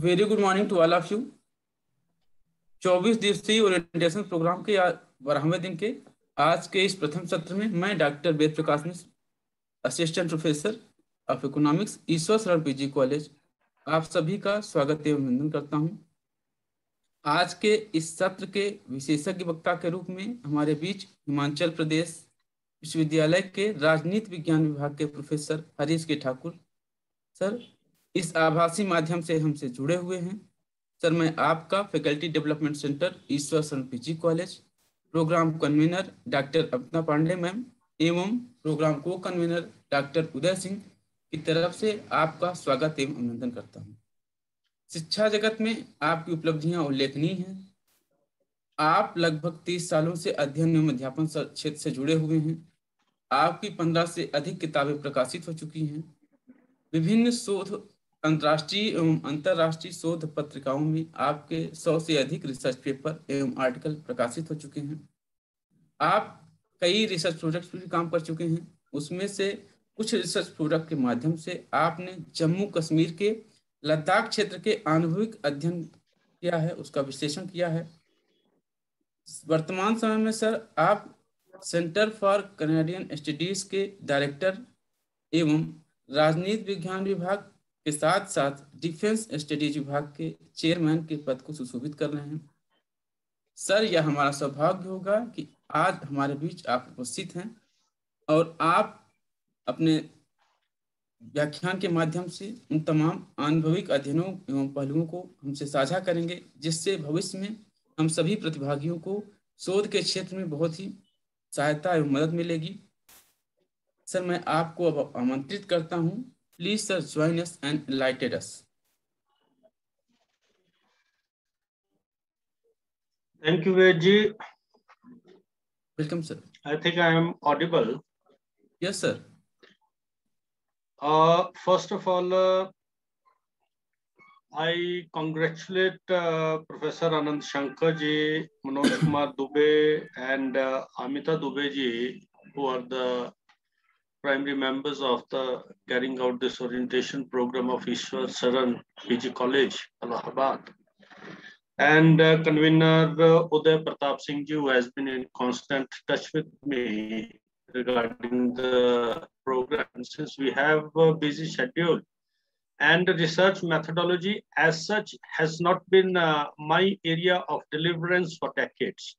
Very good morning to all of you. 24 दिवसीय orientation programme के 12वें दिन के आज के इस प्रथम सत्र में मैं doctor Ved Prakash Mishra, assistant professor of economics, Ishwar Sharan PG college, आप सभी का स्वागत एवं अभिनंदन करता हूं। आज के इस सत्र के विशेषज्ञ वक्ता के रूप में हमारे बीच हिमाचल प्रदेश विश्वविद्यालय के राजनीति विज्ञान विभाग के प्रोफेसर हरीश के ठाकुर सर इस आभासी माध्यम से हमसे जुड़े हुए हैं। सर, मैं आपका faculty development centre Ishwar Sharan PG college, programme convener doctor Apna Pandey ma'am एवं प्रोग्राम को कन्वीनर डॉक्टर उदय सिंह की तरफ से आपका स्वागत एवं अभिनंदन करता हूं। शिक्षा जगत में आपकी उपलब्धियां उल्लेखनीय हैं। आप लगभग 30 सालों से अध्ययन एवं अध्यापन क्षेत्र से जुड़े हुए हैं। आपकी 15 से अधिक किताबें प्रकाशित हो चुकी हैं। विभिन्न शोध अंतर्राष्ट्रीय एवं अंतर्राष्ट्रीय शोध पत्रिकाओं में आपके 100 से अधिक रिसर्च पेपर एवं आर्टिकल प्रकाशित हो चुके हैं। आप कई रिसर्च प्रोजेक्ट्स पर भी काम कर चुके हैं। उसमें से कुछ रिसर्च प्रोजेक्ट के माध्यम से आपने जम्मू कश्मीर के लद्दाख क्षेत्र के अनुभविक अध्ययन किया है, उसका विश्लेषण किया है। वर्तमान समय में सर आप सेंटर फॉर कैनेडियन स्टडीज के डायरेक्टर एवं राजनीति विज्ञान विभाग के साथ साथ डिफेंस स्टडीज विभाग के चेयरमैन के पद को सुशोभित कर रहे हैं। सर, यह हमारा सौभाग्य होगा कि आज हमारे बीच आप उपस्थित हैं और आप अपने व्याख्यान के माध्यम से उन तमाम अनुभविक अध्ययनों एवं पहलुओं को हमसे साझा करेंगे, जिससे भविष्य में हम सभी प्रतिभागियों को शोध के क्षेत्र में बहुत ही सहायता एवं मदद मिलेगी। सर, मैं आपको अब आमंत्रित करता हूं। Please sir, join us and एनलाइटेड us. Thank you, Vedji. Welcome sir. I think I am audible. Yes sir. First of all, I congratulate Professor Anand Shankar ji, Manoj Kumar Dubey, and Amita Dubey ji, who are the primary members of the carrying out this orientation program of Ishwar Saran PG College, Allahabad. And convener Uday Pratap Singh ji, who has been in constant touch with me regarding the program, since we have a busy schedule. And research methodology as such has not been my area of deliverance for decades.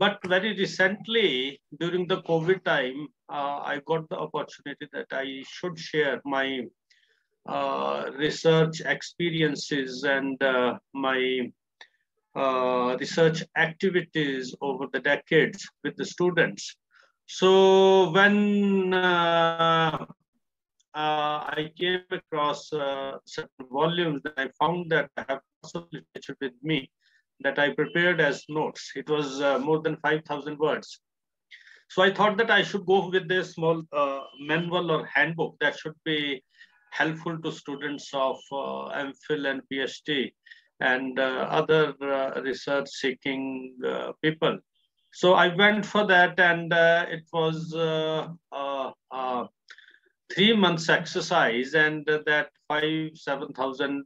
But very recently, during the COVID time, I got the opportunity that I should share my research experiences and my research activities over the decades with the students. So when I came across certain volumes, I found that I have lots of literature with me that I prepared as notes. It was more than 5,000 words. So I thought that I should go with a small manual or handbook that should be helpful to students of MPhil and PhD and other research seeking people. So I went for that, and it was 3 months exercise, and that 7,000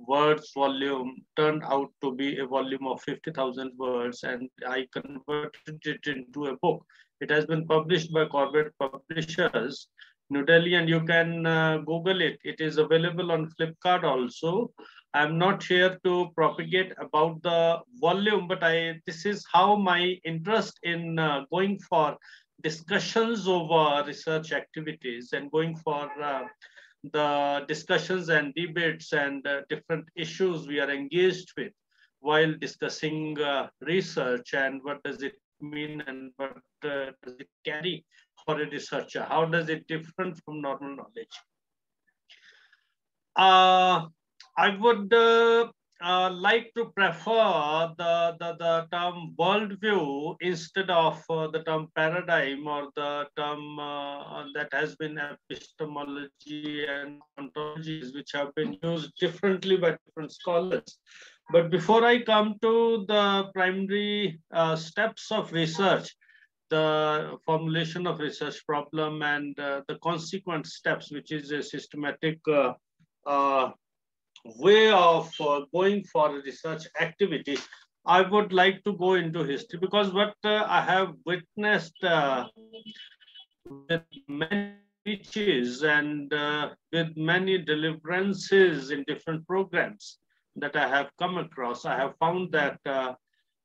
words volume turned out to be a volume of 50,000 words, and I converted it into a book. It has been published by Corbett Publishers, New Delhi, and you can Google it. It is available on Flipkart also. I'm not here to propagate about the volume, but this is how my interest in going for discussions over research activities and going for the discussions and debates and different issues we are engaged with while discussing research and what does it mean and what does it carry for a researcher? How does it different from normal knowledge? I would like to prefer the term worldview instead of the term paradigm or the term that has been epistemology and ontologies, which have been used differently by different scholars. But before I come to the primary steps of research, the formulation of research problem and the consequent steps, which is a systematic way of going for a research activity, I would like to go into history, because what I have witnessed with many speeches and with many deliverances in different programs that I have come across, I have found that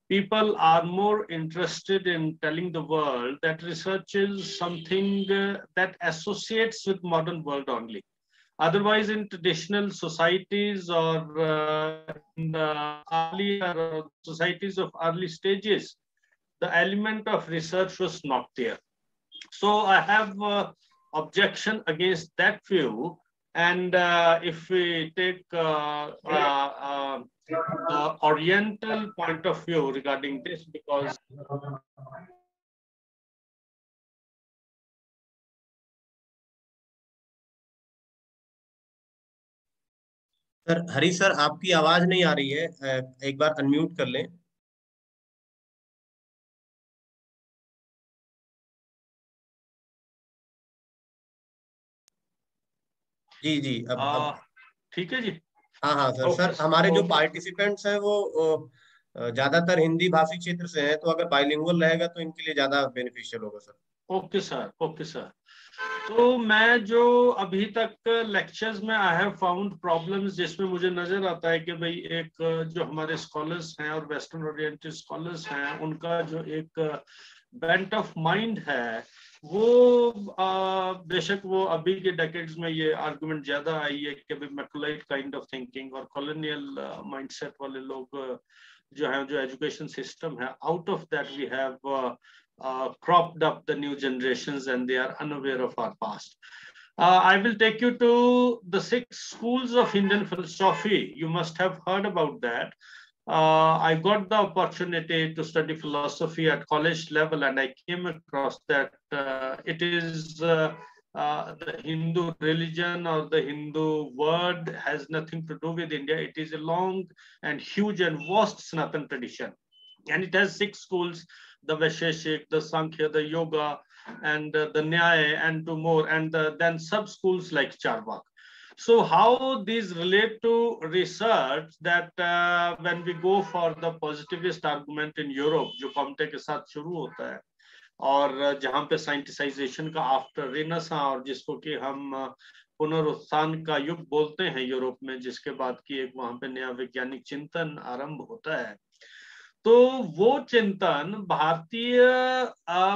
people are more interested in telling the world that research is something that associates with modern world only. Otherwise, in traditional societies or in the earlier societies of early stages, the element of research was not there. So I have objection against that view. And if we take the Oriental point of view regarding this, because sir, Hari sir, आपकी आवाज नहीं आ रही है, एक बार unmute कर लें। जी जी, अब ठीक है जी। हाँ हाँ सर। सर, हमारे जो पार्टिसिपेंट्स हैं वो ज्यादातर हिंदी भाषी क्षेत्र से हैं, तो अगर बाइलिंगुअल रहेगा तो इनके लिए ज्यादा बेनिफिशियल होगा sir. Okay sir, okay sir. तो मैं जो अभी तक लेक्चर्स में आई हैव फाउंड प्रॉब्लम्स, जिसमें मुझे नजर आता है कि भाई एक जो हमारे स्कॉलर्स हैं और वेस्टर्न ओरिएंटेड स्कॉलर्स हैं, उनका जो एक बेंट ऑफ माइंड है, वो बेशक वो अभी के डेकेड्स में ये आर्गुमेंट ज्यादा आई है कि भाई मैकुलाइट काइंड ऑफ थिंकिंग और कॉलोनियल माइंडसेट वाले लोग जो है, जो एजुकेशन सिस्टम है, out of that we have cropped up the new generations and they are unaware of our past. I will take you to the 6 schools of Indian philosophy. You must have heard about that. I got the opportunity to study philosophy at college level, and I came across that it is the Hindu religion or the Hindu word has nothing to do with India. It is a long and huge and vast Sanatan tradition. And it has 6 schools: the Vaisheshik, the Sankhya, the Yoga, and the Nyaya, and two more, and then sub schools like Charvak. So how these relate to research, that when we go for the positivist argument in Europe, जो Comte के साथ शुरू होता है, और जहाँ पे साइंटिसाइजेशन का आफ्टर रेनेसां, और जिसको कि हम पुनरुत्थान का युग बोलते हैं यूरोप में, जिसके बाद की एक वहाँ पे नया वैज्ञानिक चिंतन आरंभ होता है, तो वो चिंतन भारतीय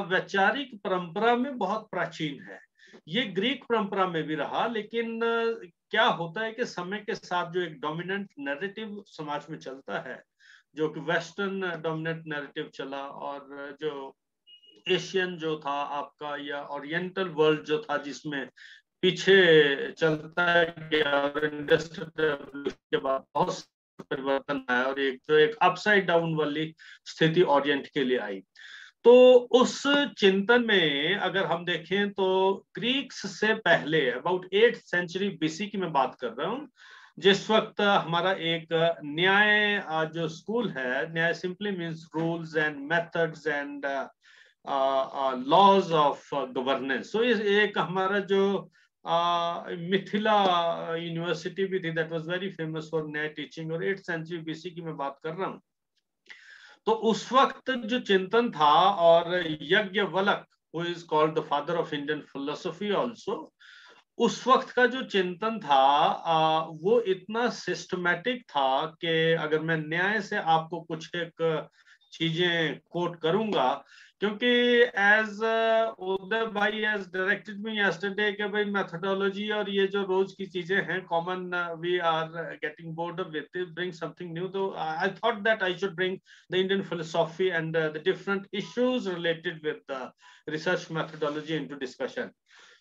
वैचारिक परंपरा में बहुत प्राचीन है। ये ग्रीक परंपरा में भी रहा, लेकिन क्या होता है कि समय के साथ जो एक डोमिनेंट नैरेटिव समाज में चलता है, जो कि वेस्टर्न डोमिनेंट नैरेटिव चला, और जो एशियन जो था आपका, या ओरिएंटल वर्ल्ड जो था, जिसमें पीछे चलता गया, और इंडस्ट्रियल के बाद बहुत परिवर्तन आया, और एक अपसाइड डाउन वाली स्थिति ओरिएंट के लिए आई। तो उस चिंतन में अगर हम देखें तो ग्रीक्स से पहले अबाउट 8th सेंचुरी बीसी की मैं बात कर रहा हूँ, जिस वक्त हमारा एक न्याय जो स्कूल है, Nyaya simply means rules and methods and laws of governance. So एक हमारा जो मिथिला यूनिवर्सिटी भी थी, that was very famous for Nyaya teaching, और 8th सेंचुरी बीसी की मैं बात कर रहा हूँ। तो उस वक्त जो चिंतन था, और Yajnavalkya, who is called the father of Indian philosophy also, उस वक्त का जो चिंतन था वो इतना सिस्टमैटिक था कि अगर मैं न्याय से आपको कुछ एक चीजें कोट करूंगा, क्योंकि एज उदय भाई एज डायरेक्टेड मी यस्टरडे के भाई मेथोडोलॉजी और ये जो रोज की चीजें हैं common, we are getting bored with, bring something new. तो I thought that I should bring the Indian philosophy and the different issues related with the research methodology into discussion.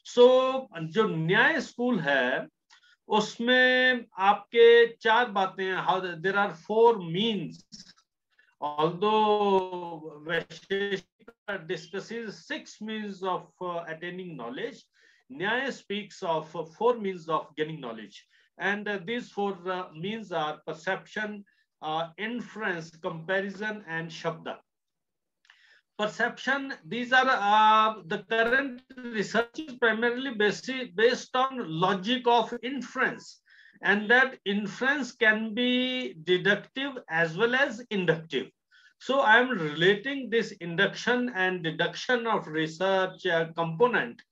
So जो Nyaya school है उसमें आपके 4 बातें, how there are 4 means, although Vaisheshika discusses 6 means of attaining knowledge, Nyaya speaks of 4 means of gaining knowledge, and these 4 means are perception, inference, comparison, and shabda. Perception, these are the current research is primarily based on logic of inference, and that inference can be deductive as well as inductive. So I am relating this induction and deduction of research component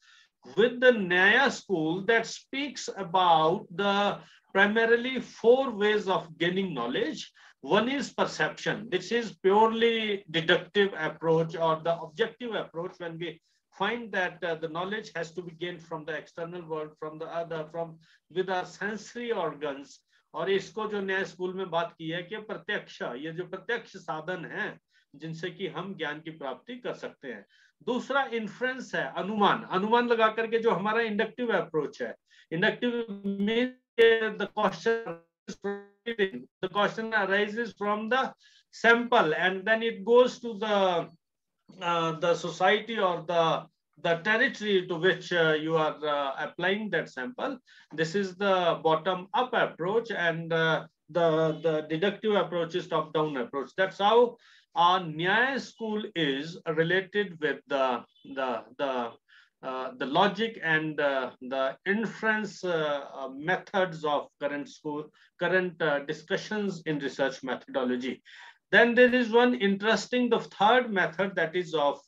with the Nyaya school that speaks about the primarily 4 ways of gaining knowledge. One is perception. This is purely deductive approach or the objective approach, when we find that the knowledge has to be gained from the external world, from the other, from with our sensory organs. और इसको जो नया school में बात की है कि प्रत्यक्ष, ये जो प्रत्यक्ष साधन है जिनसे कि हम ज्ञान की प्राप्ति कर सकते हैं. दूसरा इन्फ्रेंस है, अनुमान. अनुमान लगा करके जो हमारा इंडक्टिव अप्रोच है. Inductive mean the question arises from the sample and then it goes to the society or the territory to which you are applying that sample. This is the bottom up approach, and the deductive approach is top down approach. That's how our Nyaya school is related with the logic and the inference methods of current discussions in research methodology. Then there is one interesting, the third method that is of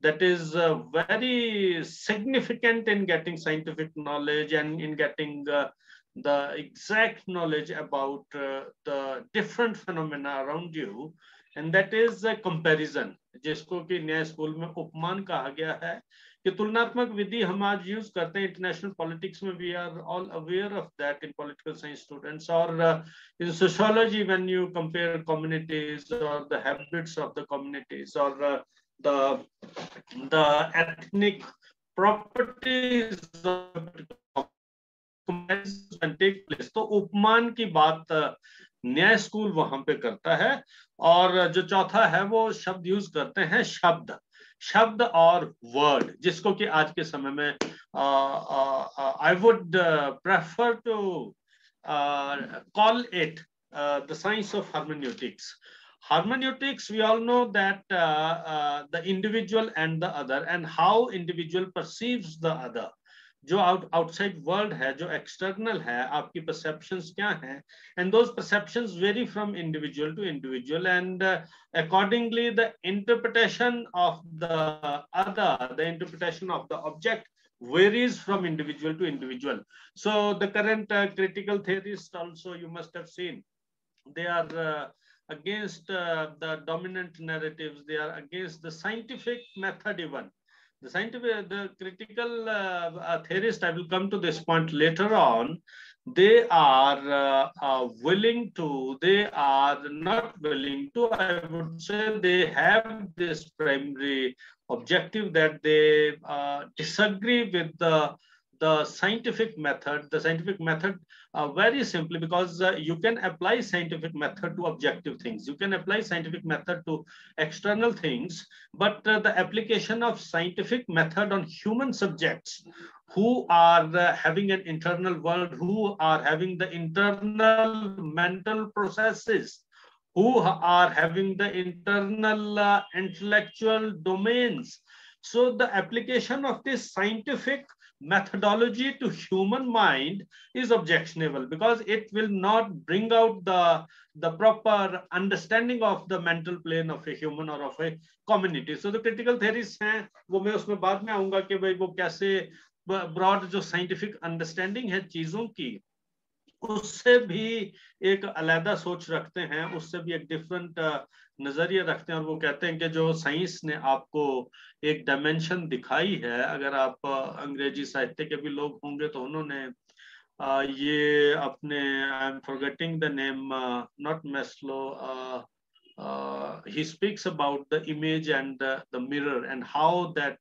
that is very significant in getting scientific knowledge and in getting the exact knowledge about the different phenomena around you, and that is a comparison, जिसको कि नया school में उपमान कहा गया है कि तुलनात्मक विधि हम आज यूज करते हैं इंटरनेशनल पॉलिटिक्स में. We are all aware of that in political science students, और in sociology when you compare communities और the habits of the communities और the ethnic properties take place. तो उपमान की बात न्याय स्कूल वहां पे करता है. और जो चौथा है वो शब्द यूज करते हैं, शब्द और वर्ड, जिसको कि आज के समय में I would prefer to call it the science of hermeneutics. Hermeneutics, we all know that the individual and the other, and how individual perceives the other. जो outside world है, जो external है, आपकी perceptions क्या हैं, and those perceptions vary from individual to individual, and accordingly the interpretation of the other, the interpretation of the object varies from individual to individual. So the current critical theorists also, you must have seen, they are against the dominant narratives. They are against the scientific method even. The critical theorists, I will come to this point later on, they are they are not willing to, I would say they have this primary objective that they disagree with the scientific method. The scientific method very simply because you can apply scientific method to objective things. You can apply scientific method to external things, but the application of scientific method on human subjects who are having an internal world, who are having the internal mental processes, who are having the internal intellectual domains. So the application of this scientific methodology to human mind is objectionable because it will not bring out the proper understanding of the mental plane of a human or of a community. So the critical theories हैं, वो मैं उसमें बाद में आऊंगा कि भाई वो कैसे broad जो scientific understanding है चीजों की, उससे भी एक अलग सोच रखते हैं, उससे भी एक डिफरेंट नजरिया रखते हैं, और वो कहते हैं कि जो साइंस ने आपको एक डायमेंशन दिखाई है, अगर आप अंग्रेजी साहित्य के भी लोग होंगे तो उन्होंने ये अपने, I am forgetting the name, not Maslow, he speaks about the image and the mirror and how that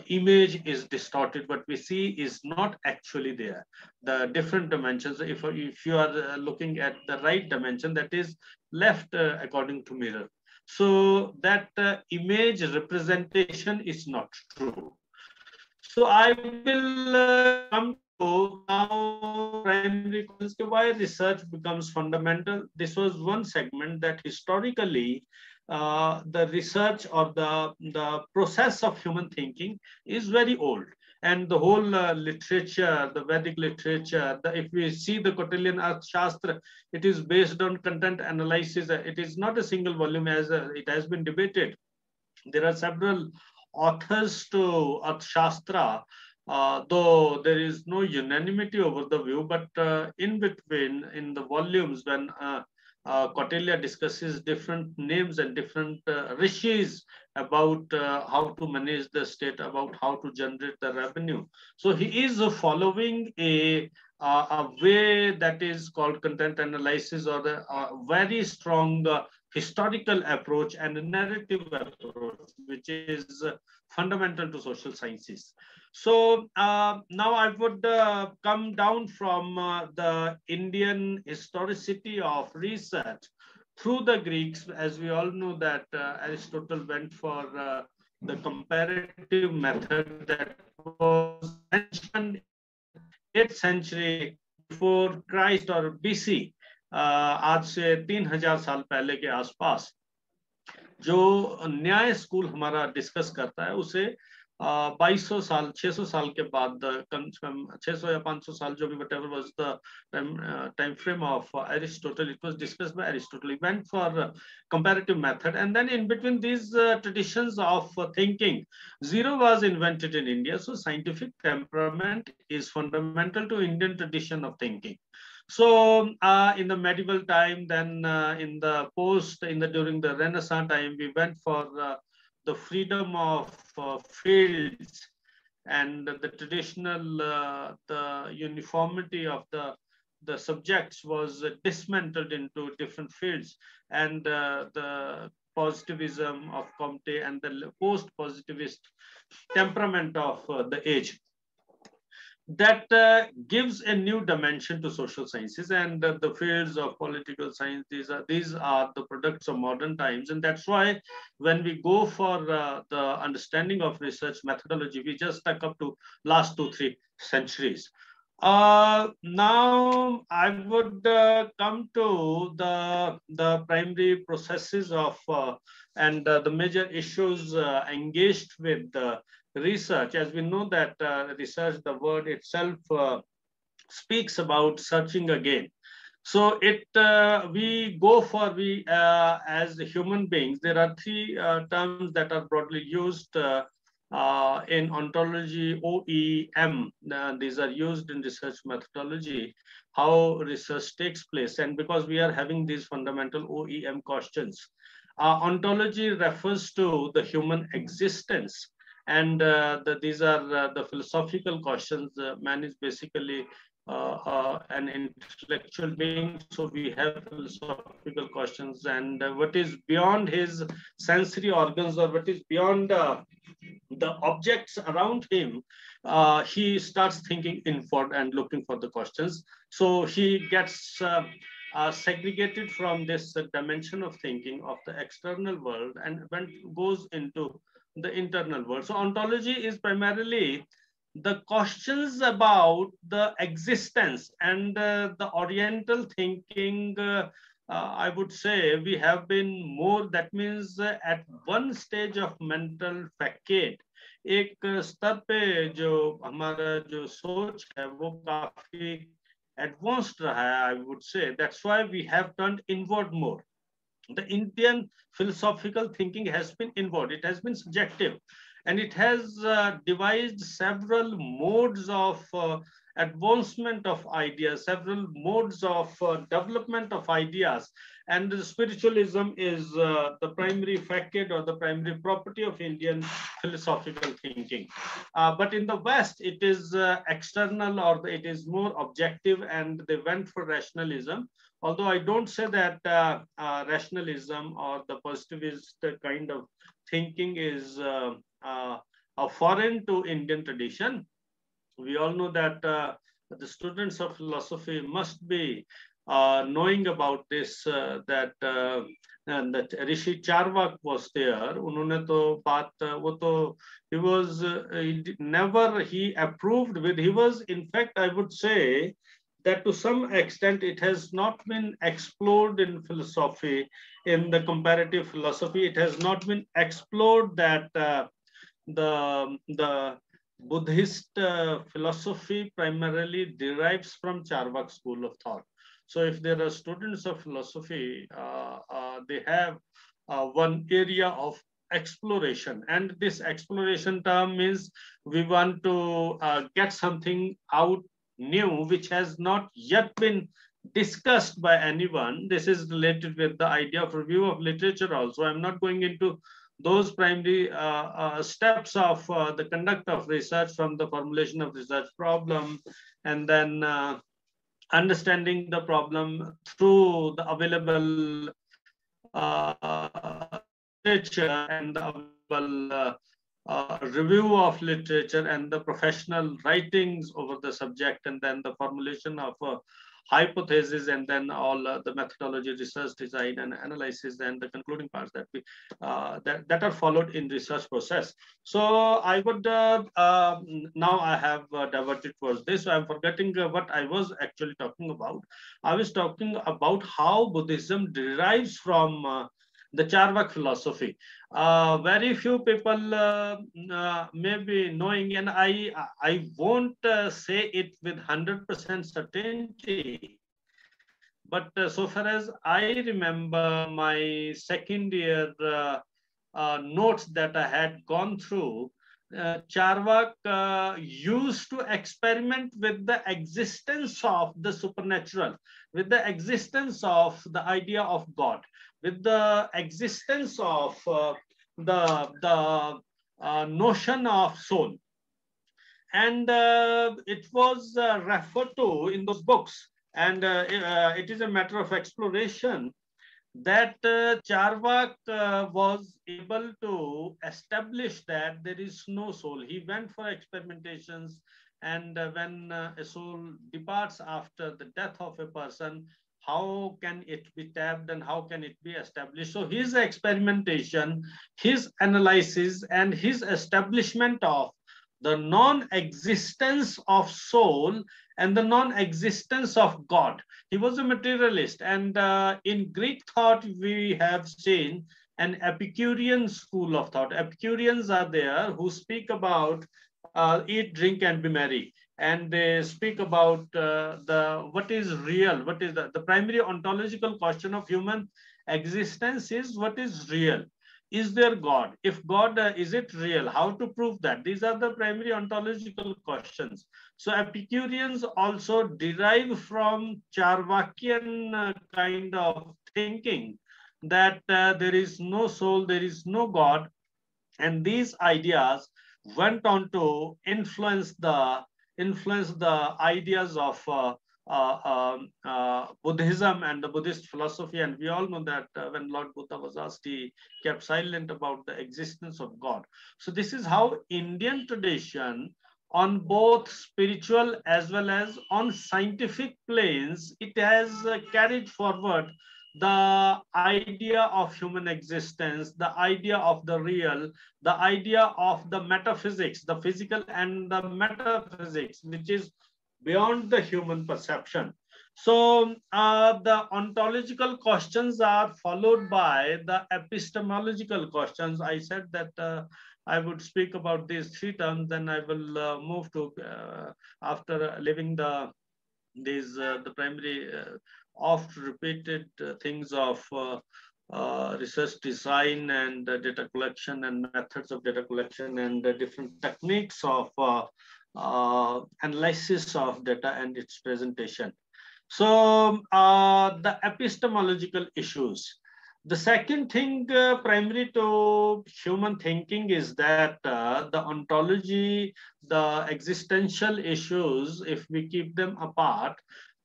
image is distorted. What we see is not actually there. The different dimensions, if you are looking at the right dimension, that is left according to mirror. So that image representation is not true. So I will come to now primary causes, why research becomes fundamental. This was one segment that historically the research or the process of human thinking is very old, and the whole literature, the Vedic literature, if we see the Kautilyan Arthashastra, it is based on content analysis. It is not a single volume as it has been debated. There are several authors to Arthashastra, though there is no unanimity over the view, but in between, in the volumes, when Kautilya discusses different names and different rishis about how to manage the state, about how to generate the revenue. So he is following a way that is called content analysis, or a very strong historical approach and a narrative approach, which is fundamental to social sciences. So now I would come down from the Indian historicity of research through the Greeks. As we all know that Aristotle went for the comparative method that was mentioned in 8th century before Christ, or BC, आज से 3000 साल पहले के आसपास जो Nyaya school हमारा discuss करता है, उसे 2200 साल 600 साल के बाद, 600 या 500 साल, जो भी whatever was the time frame of Aristotle, it was discussed by Aristotle. He went for comparative method, and then in between these traditions of thinking, zero was invented in India. So scientific temperament is fundamental to Indian tradition of thinking. So in the medieval time, then in the during the Renaissance time, we went for the freedom of fields, and the traditional, the uniformity of the subjects was dismantled into different fields, and the positivism of Comte and the post-positivist temperament of the age, that gives a new dimension to social sciences, and the fields of political science, these are the products of modern times. And that's why when we go for the understanding of research methodology, we just stuck up to last 2-3 centuries. Now I would come to the primary processes of and the major issues engaged with research. As we know that research, the word itself speaks about searching again. So we go for, as human beings, there are 3 terms that are broadly used in ontology, OEM. These are used in research methodology, how research takes place. And because we are having these fundamental OEM questions, ontology refers to the human existence. And these are the philosophical questions. Man is basically an intellectual being, so we have philosophical questions, and what is beyond his sensory organs, or what is beyond the objects around him, he starts thinking inward and looking for the questions. So he gets segregated from this dimension of thinking of the external world, and goes into the internal world. So ontology is primarily the questions about the existence, and the Oriental thinking, I would say we have been more, that means at one stage of mental facade, एक स्तर पे जो हमारा जो सोच है वो काफी advanced रहा है, I would say. That's why we have turned inward more. The Indian philosophical thinking has been inward, it has been subjective, and it has devised several modes of advancement of ideas, several modes of development of ideas. And the spiritualism is the primary facade or the primary property of Indian philosophical thinking. But in the West, it is external, or it is more objective, and they went for rationalism. Although I don't say that rationalism or the positivist kind of thinking is foreign to Indian tradition. We all know that the students of philosophy must be knowing about this, that Rishi Charvak was there. उन्होंने तो बात वो तो he approved with. He was, in fact, I would say that to some extent it has not been explored in philosophy, in the comparative philosophy. It has not been explored that the Buddhist philosophy primarily derives from Charvak school of thought. So if there are students of philosophy, they have one area of exploration, and this exploration term means we want to get something out new which has not yet been discussed by anyone. This is related with the idea of review of literature also. I'm not going into those primary steps of the conduct of research, from the formulation of research problem, and then understanding the problem through the available literature and the available review of literature and the professional writings over the subject, and then the formulation of hypothesis, and then all the methodology, research design and analysis, and the concluding parts that we that are followed in research process. So I would now I have diverted towards this, so I'm forgetting what I was actually talking about. I was talking about how Buddhism derives from the Charvak philosophy. Very few people may be knowing, and I won't say it with 100% certainty, but so far as I remember my second year notes that I had gone through, Charvak used to experiment with the existence of the supernatural, with the existence of the idea of God, with the existence of the notion of soul. And it was referred to in those books. And it is a matter of exploration that Charvak was able to establish that there is no soul. He went for experimentations, and when a soul departs after the death of a person, how can it be tapped and how can it be established? So his experimentation, his analysis, and his establishment of the non-existence of soul and the non-existence of God. He was a materialist, and in Greek thought we have seen an Epicurean school of thought. Epicureans are there who speak about eat, drink, and be merry, and they speak about what is real, what is the primary ontological question of human existence is what is real. Is there God? If God, is it real? How to prove that? These are the primary ontological questions. So Epicureans also derive from Charvakian kind of thinking that there is no soul, there is no God, and these ideas went on to influence the ideas of Buddhism and the Buddhist philosophy. And we all know that when Lord Buddha was asked, he kept silent about the existence of God. So this is how Indian tradition, on both spiritual as well as on scientific planes, it has carried forward the idea of human existence, the idea of the real, the idea of the metaphysics, the physical and the metaphysics, which is beyond the human perception. So the ontological questions are followed by the epistemological questions. I said that I would speak about these three terms, then I will move to, after leaving the primary oft repeated things of research design and data collection and methods of data collection and different techniques of analysis of data and its presentation. So the epistemological issues. The second thing primary to human thinking is that the ontology, the existential issues, if we keep them apart,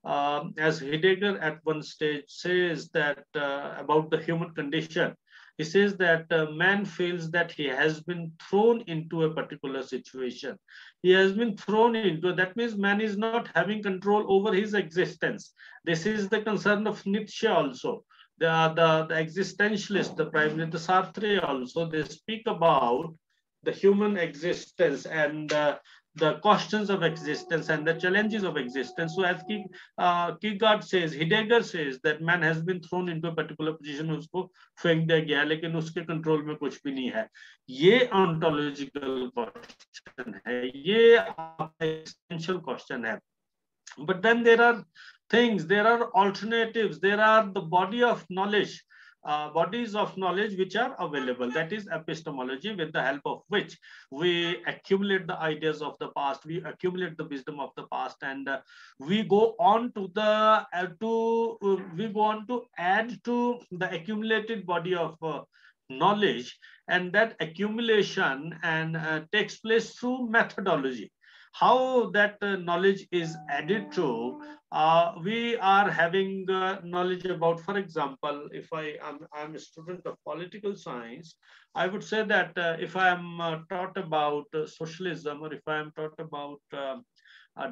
as Heidegger at one stage says that about the human condition, he says that man feels that he has been thrown into a particular situation. He has been thrown into, that means man is not having control over his existence. This is the concern of Nietzsche also. The existentialist, the primary, the Sartre also, they speak about the human existence and the questions of existence and the challenges of existence. So as Kierkegaard says, Heidegger says that man has been thrown into a particular position, उसको फेंक दिया गया लेकिन उसके control में कुछ भी नहीं है. ये ontological question है, ये existential question है. But then there are things, there are alternatives, there are the bodies of knowledge which are available. That is epistemology, with the help of which we accumulate the ideas of the past, we accumulate the wisdom of the past, and we go on to add to the accumulated body of knowledge, and that accumulation takes place through methodology. How that knowledge is added to, we are having knowledge about, for example, if I'm a student of political science, I would say that if I am taught about socialism, or if I am taught about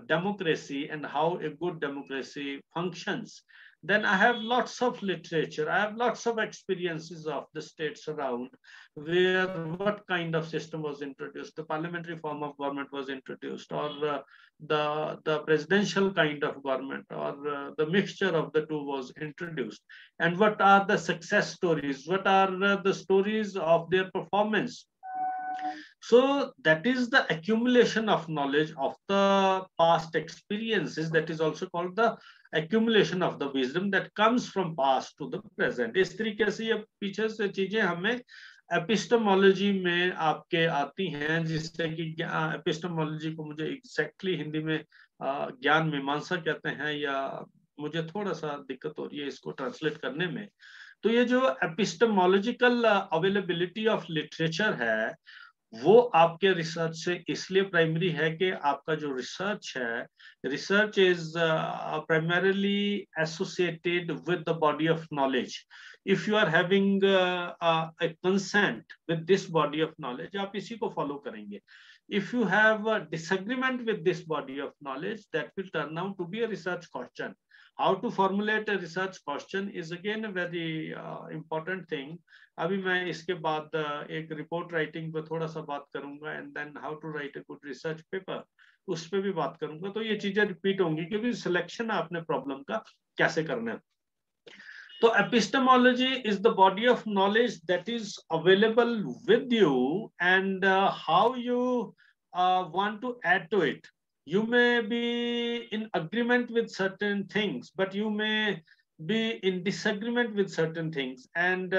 democracy and how a good democracy functions, then I have lots of literature, I have lots of experiences of the states around, where what kind of system was introduced, the parliamentary form of government was introduced, or the presidential kind of government, or the mixture of the two was introduced, and what are the success stories, what are the stories of their performance. So that is the accumulation of knowledge of the past experiences, that is also called the accumulation of the wisdom that comes from past to the present. इस तरीके से ये पीछे से चीजें हमें epistemology में आपके आती हैं, जिससे कि एपिस्टेमोलॉजी को मुझे एग्जैक्टली हिंदी में ज्ञान मीमांसा कहते हैं, या मुझे थोड़ा सा दिक्कत हो रही है इसको ट्रांसलेट करने में. तो ये जो एपिस्टेमोलॉजिकल अवेलेबिलिटी ऑफ लिटरेचर है, वो आपके रिसर्च से इसलिए प्राइमरी है कि आपका जो रिसर्च है, research is primarily associated with the body of knowledge. If you are having a consent with this body of knowledge, आप इसी को फॉलो करेंगे. If you have a disagreement with this body of knowledge, that will turn out to be a research question. How to formulate a research question is again a very important thing. अभी मैं इसके बाद एक report writing पर थोड़ा सा बात करूंगा, and then how to write a good research paper, उस पर भी बात करूंगा. तो ये चीजें रिपीट होंगी क्योंकि सिलेक्शन आपने प्रॉब्लम का कैसे करना है. तो epistemology is the body of knowledge that is available with you, and how you want to add to it. You may be in agreement with certain things, but you may be in disagreement with certain things, and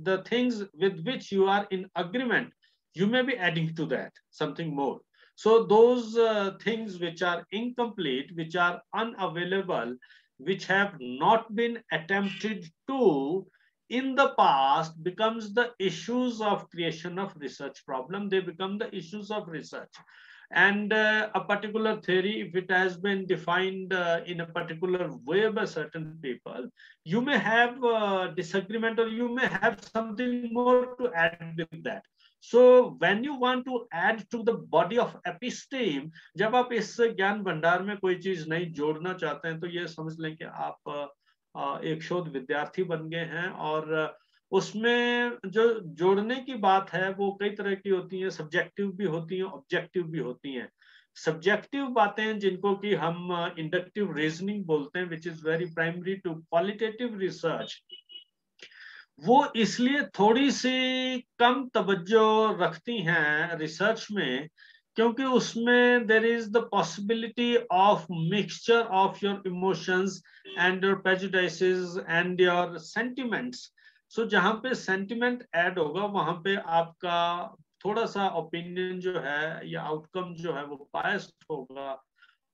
the things with which you are in agreement, you may be adding to that something more. So those things which are incomplete, which are unavailable, which have not been attempted to in the past, becomes the issues of creation of research problem. They become the issues of research. And a particular theory, if it has been defined in a particular way by certain people, you may have disagreement, or you may have something more to add with that. So when you want to add to the body of episteme, जब आप इस ज्ञान भंडार में कोई चीज नहीं जोड़ना चाहते हैं, तो ये समझ लें कि आप एक शोध विद्यार्थी बन गए हैं, और उसमें जो जोड़ने की बात है वो कई तरह की होती है, सब्जेक्टिव भी होती हैं, ऑब्जेक्टिव भी होती हैं. सब्जेक्टिव बातें जिनको कि हम इंडक्टिव रीजनिंग बोलते हैं, which is very primary to qualitative research, वो इसलिए थोड़ी सी कम तवज्जो रखती हैं रिसर्च में, क्योंकि उसमें there is the possibility of mixture of your emotions and your prejudices and your sentiments. So जहां पे सेंटिमेंट ऐड होगा, वहां पे आपका थोड़ा सा ओपिनियन जो है या आउटकम जो है वो बायस्ड होगा,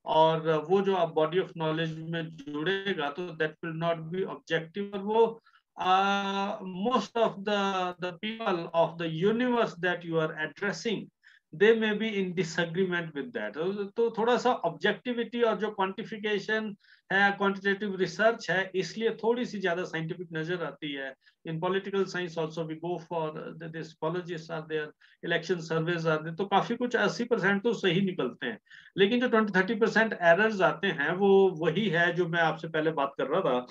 और वो जो आप बॉडी ऑफ नॉलेज में जुड़ेगा तो that will not be objective. और वो most of the people of the universe that you are addressing, they may be in disagreement with that. तो थोड़ा सा ऑब्जेक्टिविटी और जो क्वांटिफिकेशन है, क्वांटिटेटिव रिसर्च है, इसलिए थोड़ी सी ज्यादा साइंटिफिक नजर आती है. In political science also we go for this, politics are there, election surveys are there, तो काफी कुछ 80% तो सही निकलते हैं, लेकिन जो 20-30% एरर्स आते हैं वो वही है जो मैं आपसे पहले बात कर रहा था.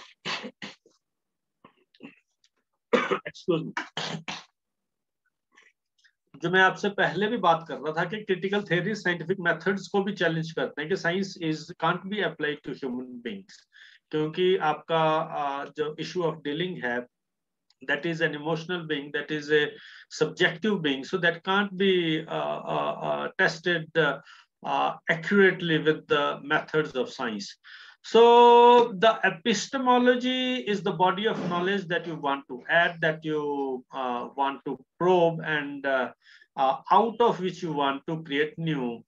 Excuse me. जो मैं आपसे पहले भी बात कर रहा था कि क्रिटिकल थ्योरी साइंटिफिक मेथड्स को भी चैलेंज करते हैं कि science is can't be applied to human beings, क्योंकि आपका जो इशू ऑफ डीलिंग है, that is an emotional being, that is a subjective being, so that can't be tested accurately with the methods of science. So the epistemology is the body of knowledge that you want to add, that you want to probe, and out of which you want to create new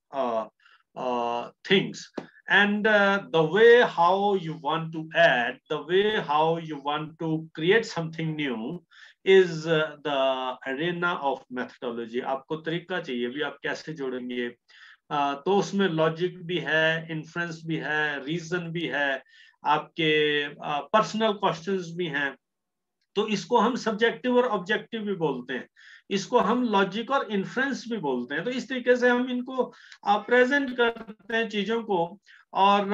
things. And the way how you want to add, the way how you want to create something new is the arena of methodology. आपको तरीका चाहिए भी, आप कैसे जोड़ेंगे, तो उसमें logic भी है, इन्फ्रेंस भी है, रीजन भी है, आपके पर्सनल क्वेश्चंस भी हैं। तो इसको हम सब्जेक्टिव और ऑब्जेक्टिव भी बोलते हैं, इसको हम लॉजिक और इन्फ्रेंस भी बोलते हैं। तो इस तरीके से हम इनको प्रेजेंट करते हैं चीजों को। और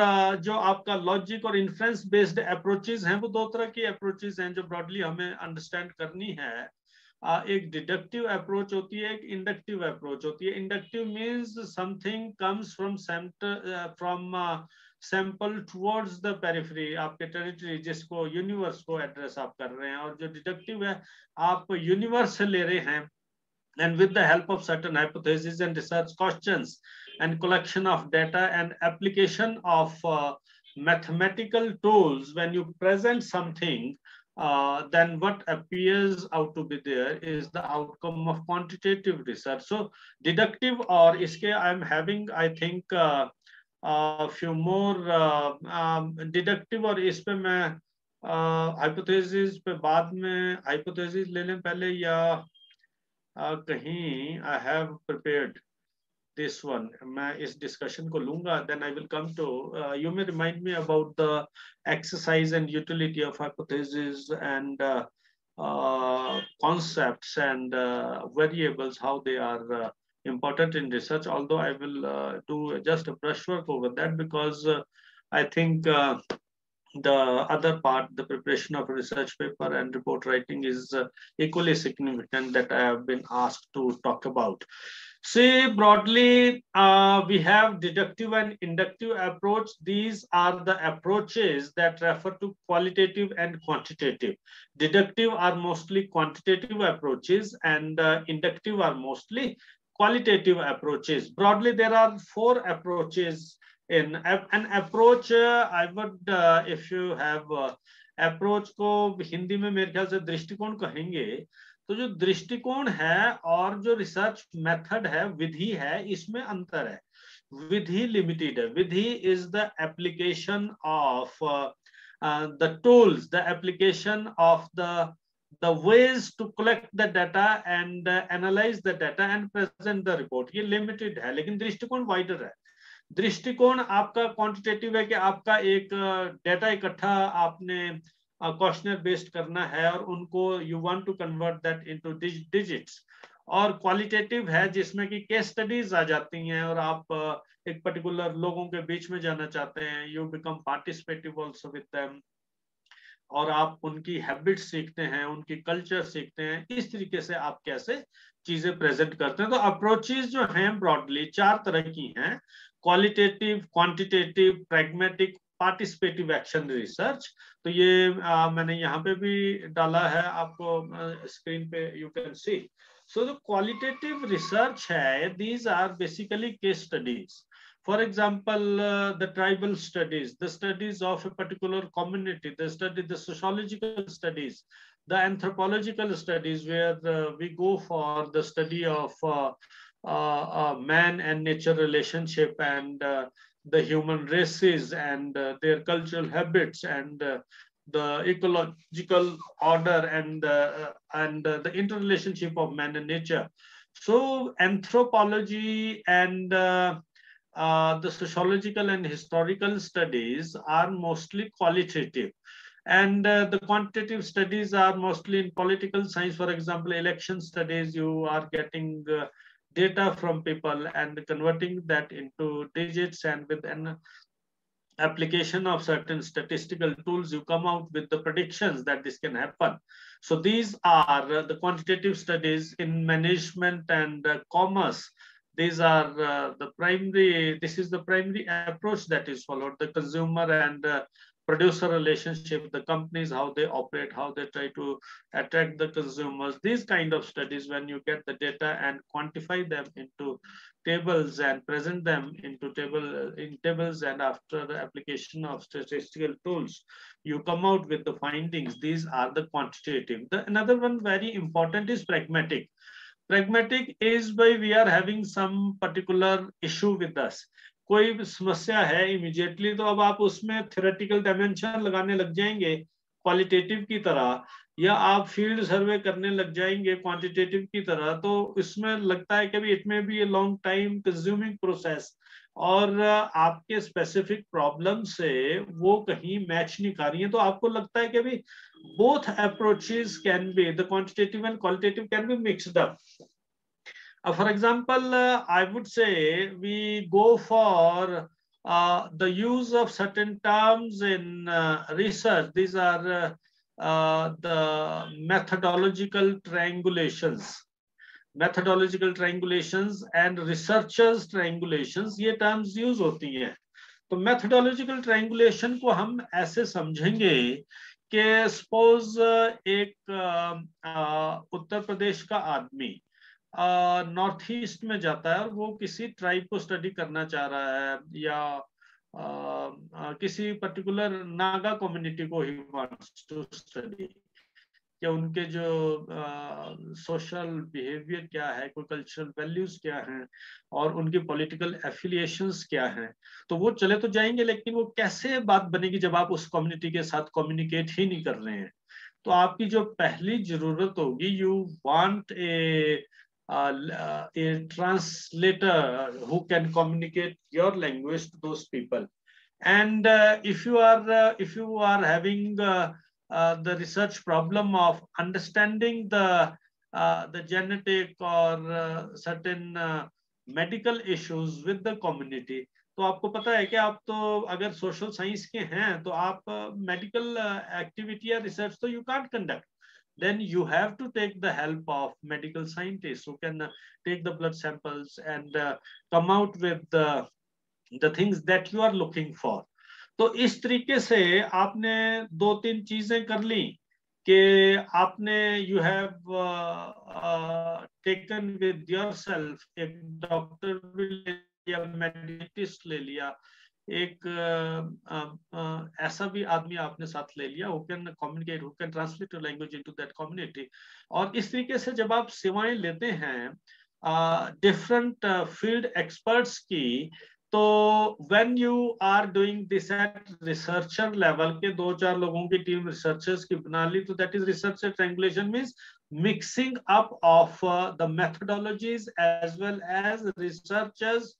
जो आपका लॉजिक और इन्फ्रेंस बेस्ड अप्रोचेस हैं, वो दो तरह की अप्रोचेस हैं जो ब्रॉडली हमें अंडरस्टैंड करनी है। एक डिडक्टिव अप्रोच होती है, एक इंडक्टिव अप्रोच होती है। Inductive means something comes from sample towards the periphery, आपके टेरिटरी, जिसको यूनिवर्स को एड्रेस आप कर रहे हैं। और जो डिडक्टिव है, आप यूनिवर्स से ले रहे हैं, and with the help of certain hypotheses and research questions and collection of data and application of mathematical tools, when you present something, then what appears out to be there is the outcome of quantitative research. So deductive, or iske I am having, I think few more deductive, और इस पे मैं hypothesis पे बाद में, hypothesis ले लें पहले, या कहीं I have prepared this one, मैं इस discussion को लूंगा, then I will come to you may remind me about the exercise and utility of hypothesis and concepts and variables, how they are important in research, although I will do just a brushwork over that, because I think the other part, the preparation of a research paper and report writing, is equally significant, that I have been asked to talk about. See, broadly, we have deductive and inductive approach. These are the approaches that refer to qualitative and quantitative. Deductive are mostly quantitative approaches, and inductive are mostly qualitative approaches. Broadly, there are four approaches. In an approach, I would, if you have approach को हिंदी में मेरे ख्याल से दृष्टिकोण कहेंगे। तो जो दृष्टिकोण है और जो रिसर्च मेथड है, विधि है, इसमें अंतर है। विधि लिमिटेड है। Vidhi is the application of the tools, the application of the ways to collect the data and analyze the data and present the report. ये लिमिटेड है, लेकिन दृष्टिकोण वाइडर है। दृष्टिकोण आपका क्वांटिटेटिव है कि आपका एक डेटा इकट्ठा आपने क्वेश्चनर बेस्ड करना है और उनको you want to convert that into digits. और क्वालिटेटिव है जिसमें कि केस स्टडीज आ जाती हैं और आप एक पर्टिकुलर लोगों के बीच में जाना चाहते हैं, you become participative also with them, और आप उनकी हैबिट सीखते हैं, उनकी कल्चर सीखते हैं। इस तरीके से आप कैसे चीजें प्रेजेंट करते हैं। तो अप्रोचेस जो हैं ब्रॉडली चार तरह की हैं: qualitative, quantitative, pragmatic, participative action research. तो ये मैंने यहाँ पे भी डाला है, आपको स्क्रीन पे यू कैन सी। सो जो क्वालिटेटिव रिसर्च है, these are basically case studies. For example, the tribal studies, the studies of a particular community, the sociological studies, the anthropological studies, where we go for the study of man and nature relationship, and the human races and their cultural habits, and the ecological order, and the interrelationship of man and nature. So anthropology and the sociological and historical studies are mostly qualitative, and the quantitative studies are mostly in political science. For example, election studies, you are getting data from people and converting that into digits, and with application of certain statistical tools, you come out with the predictions that this can happen. So these are the quantitative studies in management and commerce. These are this is the primary approach that is followed, the consumer and producer relationship, the companies, how they operate, how they try to attract the consumers. These kind of studies, when you get the data and quantify them into tables and present them into tables, and after the application of statistical tools, you come out with the findings. These are the quantitative. Another one very important is pragmatic. Pragmatic is by we are having some particular issue with us. कोई समस्या है immediately, तो अब आप उसमें theoretical dimension लगाने लग जाएंगे क्वालिटेटिव की तरह, या आप फील्ड सर्वे करने लग जाएंगे क्वांटिटेटिव की तरह, तो इसमें लगता है कि भी इट में भी a long time consuming process, और आपके स्पेसिफिक प्रॉब्लम से वो कहीं मैच नहीं कर रही है, तो आपको लगता है कि भी both approaches can be, the quantitative and qualitative can be mixed up. For example, I would say we go for the use of certain terms in research. These are the methodological triangulations. Methodological triangulations and researchers triangulations, ये terms use होती हैं. तो methodological triangulation को हम ऐसे समझेंगे कि suppose एक उत्तर प्रदेश का आदमी नॉर्थ ईस्ट में जाता है और वो किसी ट्राइब को स्टडी करना चाह रहा है, या किसी पर्टिकुलर नागा कम्युनिटी को ही वांट्स टू स्टडी, कि उनके जो सोशल बिहेवियर क्या है, कोई कल्चरल वैल्यूज क्या हैं, और उनकी पॉलिटिकल एफिलिएशंस क्या हैं. तो वो चले तो जाएंगे, लेकिन वो कैसे बात बनेगी जब आप उस कम्युनिटी के साथ कम्युनिकेट ही नहीं कर रहे हैं. तो आपकी जो पहली जरूरत होगी, you want a translator who can communicate your language to those people. And if you are having the research problem of understanding the genetic or certain medical issues with the community, तो आपको पता है कि आप तो अगर social science के हैं तो आप मेडिकल एक्टिविटी या रिसर्च तो you can't conduct. Then you have to take the help of medical scientists who can take the blood samples and come out with the things that you are looking for. तो इस तरीके से आपने दो तीन चीजें कर ली कि आपने you have taken with yourself, एक डॉक्टर भी ले लिया, मेडिसिस्ट ले लिया, एक ऐसा भी आदमी आपने साथ ले लिया, who can communicate, who can translate your language into that community. और इस तरीके से जब आप सेवाएं लेते हैं डिफरेंट फील्ड एक्सपर्ट्स की, तो when you are doing this at researcher level के दो चार लोगों की टीम रिसर्चर्स की बना ली, तो that is researcher triangulation, means mixing up of the methodologies as well as researchers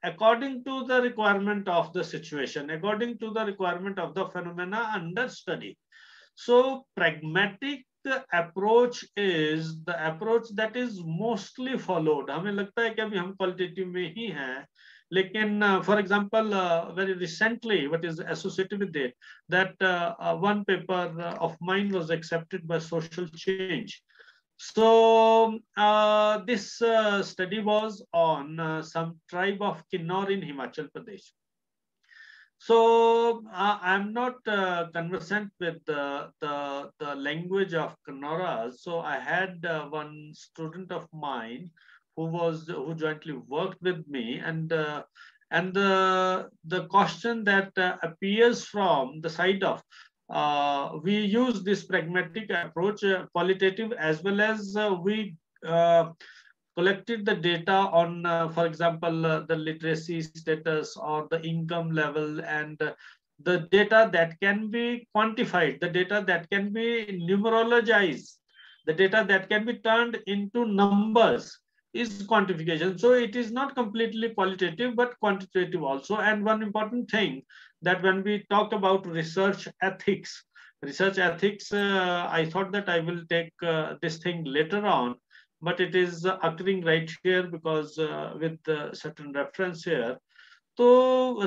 according to the requirement of the situation, according to the requirement of the phenomena under study. So pragmatic approach is the approach that is mostly followed. हमें लगता है कि अभी हम qualitative में ही हैं, लेकिन for example very recently what is associated with it, that one paper of mine was accepted by Social Change. So this study was on some tribe of Kinnaur in Himachal Pradesh. So I'm not conversant with the language of Kannaura. So I had one student of mine who jointly worked with me, and the question that appears from the side of we use this pragmatic approach, qualitative, as well as we collected the data on, for example, the literacy status or the income level, and the data that can be quantified, the data that can be numerologized, the data that can be turned into numbers is quantification. So it is not completely qualitative, but quantitative also. And one important thing, that when we talk about research ethics, I thought that I will take this thing later on, but it is occurring right here because with certain reference here. तो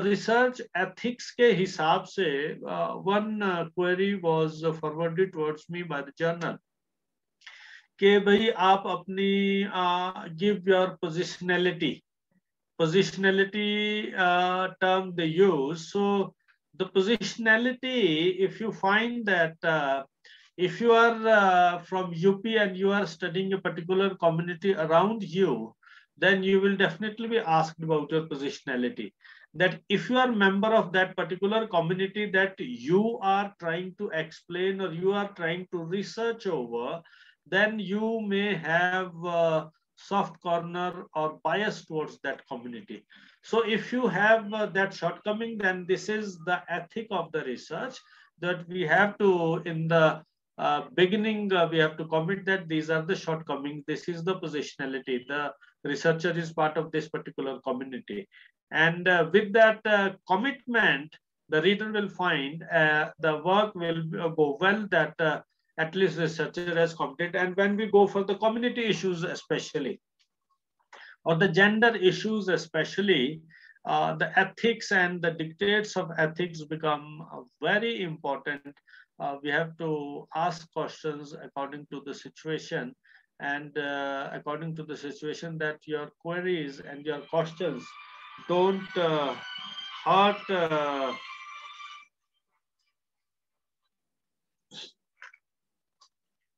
research ethics के हिसाब से one query was forwarded towards me by the journal कि भाई आप अपनी give your पोजिशनैलिटी term they use. So the positionality, if you find that if you are from UP and you are studying a particular community around you, then you will definitely be asked about your positionality. That if you are a member of that particular community that you are trying to explain or you are trying to research over, then you may have soft corner or bias towards that community. So if you have that shortcoming, then this is the ethic of the research, that we have to, in the beginning, we have to commit that these are the shortcomings. This is the positionality. The researcher is part of this particular community. And with that commitment, the reader will find the work will go well, that at least researcher has completed. And when we go for the community issues especially, or the gender issues especially, the ethics and the dictates of ethics become very important. We have to ask questions according to the situation, and according to the situation, that your queries and your questions don't hurt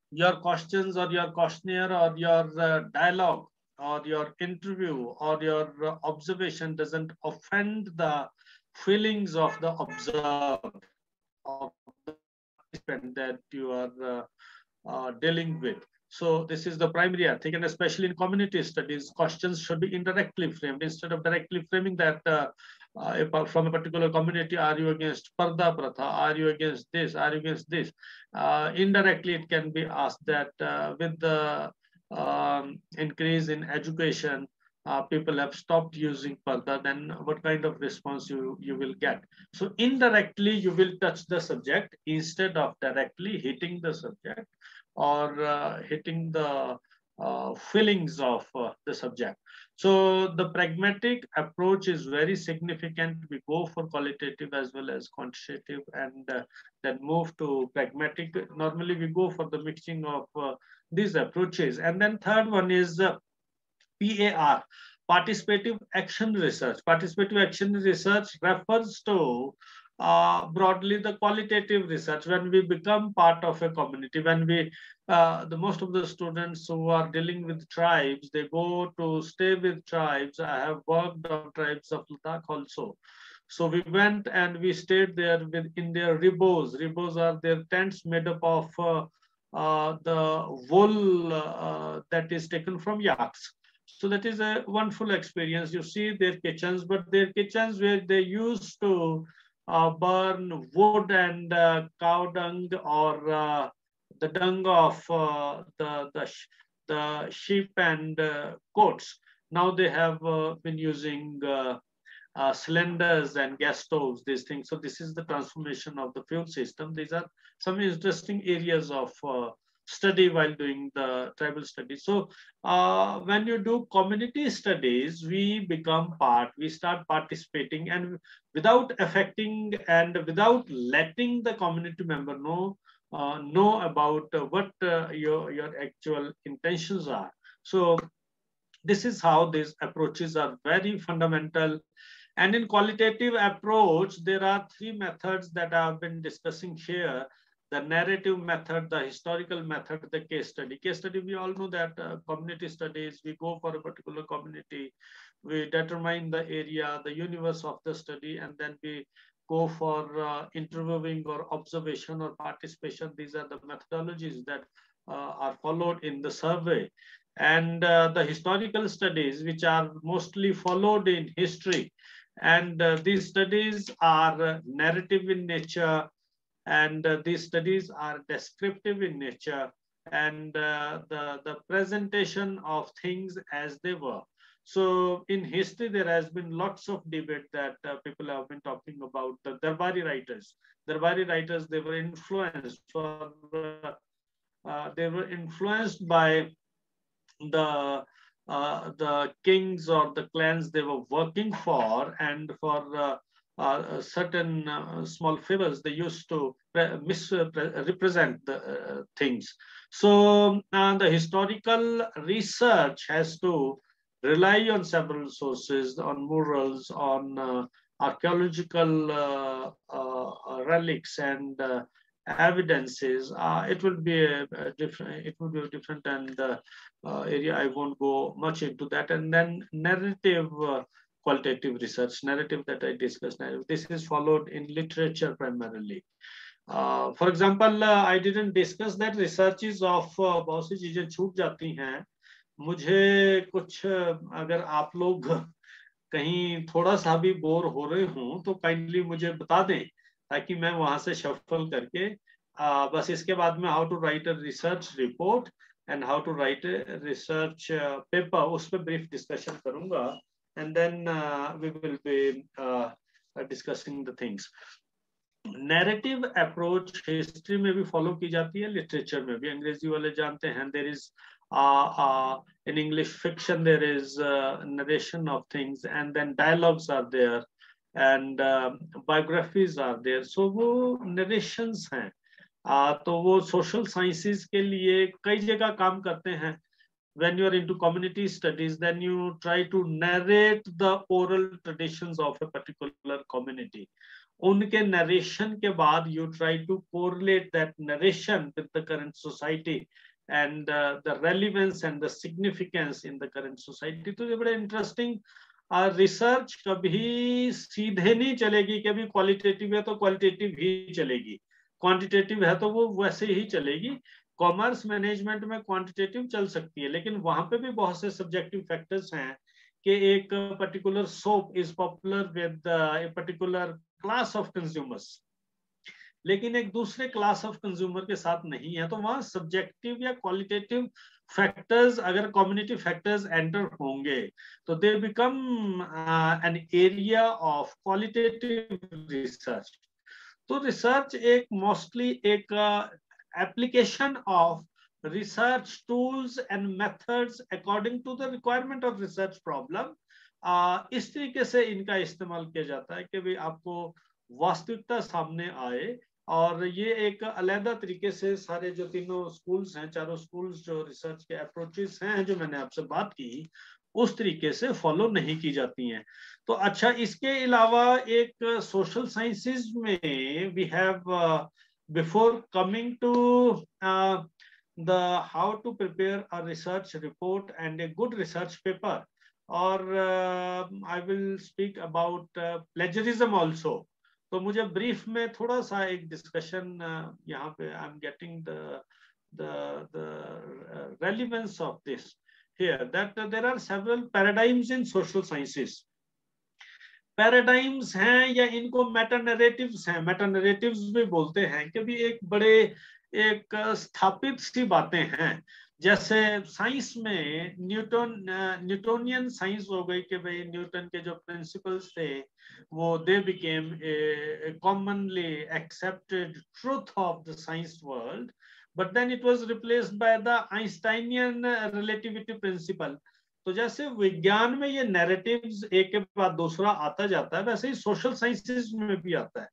your questions or your questionnaire or your dialogue or your interview or your observation doesn't offend the feelings of the observed, of the participant that you are dealing with. So this is the primary ethic, and especially in community studies, questions should be indirectly framed instead of directly framing that from a particular community, are you against Parda Pratha? Are you against this? Are you against this? Indirectly, it can be asked that with the increase in education, people have stopped using Parda, then what kind of response you will get? So indirectly, you will touch the subject instead of directly hitting the subject or hitting the feelings of the subject. So the pragmatic approach is very significant. We go for qualitative as well as quantitative, and then move to pragmatic. Normally, we go for the mixing of these approaches. And then third one is PAR, participative action research. Participative action research refers to broadly the qualitative research. When we become part of a community, when we, the most of the students who are dealing with tribes, they go to stay with tribes. I have worked on tribes of Ladakh also. So we went and we stayed there in their ribos. Ribos are their tents made up of the wool that is taken from yaks. So that is a wonderful experience. You see their kitchens, but their kitchens where they used to burn wood and cow dung or the dung of the sheep and goats. Now they have been using cylinders and gas stoves, these things. So this is the transformation of the fuel system. These are some interesting areas of study while doing the tribal studies. So when you do community studies, we become part, we start participating, and without affecting and without letting the community member know about what your actual intentions are. So this is how these approaches are very fundamental. And in qualitative approach, there are three methods that I've been discussing here: the narrative method, the historical method, the case study. Case study, we all know that community studies, we go for a particular community, we determine the area, the universe of the study, and then we go for interviewing or observation or participation. These are the methodologies that are followed in the survey. And the historical studies, which are mostly followed in history, and these studies are narrative in nature, and these studies are descriptive in nature, and the presentation of things as they were. So in history, there has been lots of debate that people have been talking about the Darbari writers. Darbari writers, they were influenced by the the kings or the clans they were working for, and for certain small favors they used to represent the things. So the historical research has to rely on several sources, on murals, on archaeological relics and evidences. It will be a different. It will be a different and area. I won't go much into that. And then narrative. Qualitative research, narrative that I discussed. This is followed in literature primarily. For example, I didn't discuss that researches of बहुत सी चीजें छूट जाती हैं. मुझे कुछ अगर आप लोग कहीं थोड़ा सा भी बोर हो रहे हो तो काइंडली मुझे बता दें ताकि मैं वहां से शफल करके बस इसके बाद में how to write a research report and how to write a research paper उस पर ब्रीफ डिस्कशन करूंगा. And then we will be discussing the things. Narrative approach history में भी follow की जाती है, literature में भी. अंग्रेजी वाले जानते हैं. There is in English fiction there is narration of things, and then dialogues are there, and biographies are there. So वो narrations हैं. तो वो social sciences के लिए कई जगह काम करते हैं. When you are into community studies, then you try to narrate the oral traditions of a particular community. उनके narration के बाद you try to correlate that narration with the current society and the relevance and the significance in the current society. तो ये बड़ा interesting research कभी सीधे नहीं चलेगी कि अभी qualitative है तो qualitative ही चलेगी, quantitative है तो वो वैसे ही चलेगी. कॉमर्स मैनेजमेंट में क्वांटिटेटिव चल सकती है, लेकिन वहां पे भी बहुत से सब्जेक्टिव फैक्टर्स हैं कि एक particular soap is popular with a particular class of consumers, लेकिन एक दूसरे क्लास ऑफ कंज्यूमर के साथ नहीं है. तो वहां सब्जेक्टिव या क्वालिटेटिव फैक्टर्स अगर कम्युनिटी फैक्टर्स एंटर होंगे तो they become an area of qualitative research. तो रिसर्च एक मोस्टली एक application of research tools and methods according to the requirement of research problem. इस तरीके से इनका इस्तेमाल किया जाता है कि भाई आपको वास्तविकता सामने आए, और ये एक अलग तरीके से सारे जो तीनों स्कूल्स हैं, चारों स्कूल्स जो रिसर्च के अप्रोचेस हैं जो मैंने आपसे बात की, उस तरीके से फॉलो नहीं की जाती हैं. तो अच्छा, इसके अलावा एक सोशल साइंसेज में we have before coming to the how to prepare a research report and a good research paper, or I will speak about plagiarism also. तो मुझे brief में थोड़ा सा एक discussion यहाँ पे I'm getting the relevance of this here, that there are several paradigms in social sciences. Paradigms हैं या इनको मेटा नैरेटिव्स हैं, मेटा नैरेटिव्स भी बोलते हैं कि भी एक बड़े एक स्थापित सी बातें हैं. जैसे साइंस में न्यूटोनियन साइंस हो गई कि भाई न्यूटन के जो प्रिंसिपल्स थे वो they became a commonly accepted truth of the science world, but then it was replaced by the Einsteinian relativity principle. तो जैसे विज्ञान में ये नैरेटिव्स एक के बाद दूसरा आता जाता है, वैसे ही सोशल साइंसेज में भी आता है.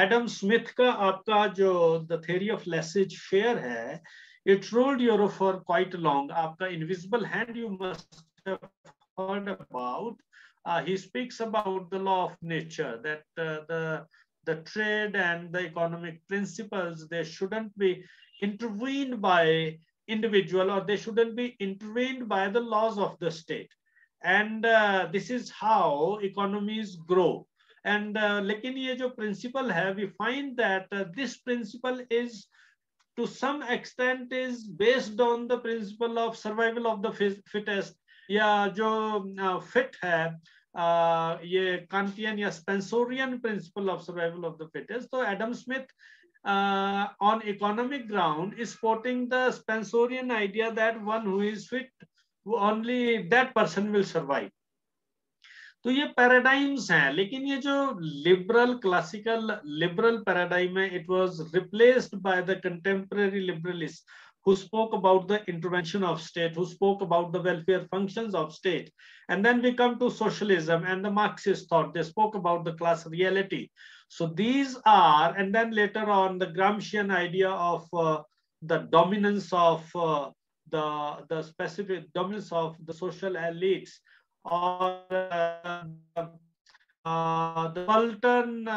एडम स्मिथ का आपका जो the theory of laissez faire है, it ruled Europe for quite long. आपका invisible hand you must have heard about. He speaks about the law of nature, that the trade and the economic principles, they shouldn't be intervened by individual, or they shouldn't be intervened by the laws of the state, and this is how economies grow. And लेकिन ये जो principle है, we find that this principle is to some extent is based on the principle of survival of the fittest, या जो fit है ये Kantian या Spencerian principle of survival of the fittest. तो Adam Smith on economic ground is supporting the Spencerian idea that one who is fit, only that person will survive. तो ये paradigms हैं, लेकिन ये जो लिबरल क्लासिकल लिबरल पैराडाइम है, it was replaced by the contemporary liberalist. who spoke about the intervention of state, who spoke about the welfare functions of state. And then we come to socialism and the Marxist thought. They spoke about the class reality. So these are, and then later on the Gramscian idea of the dominance of the specific dominance of the social elites, or the Fulton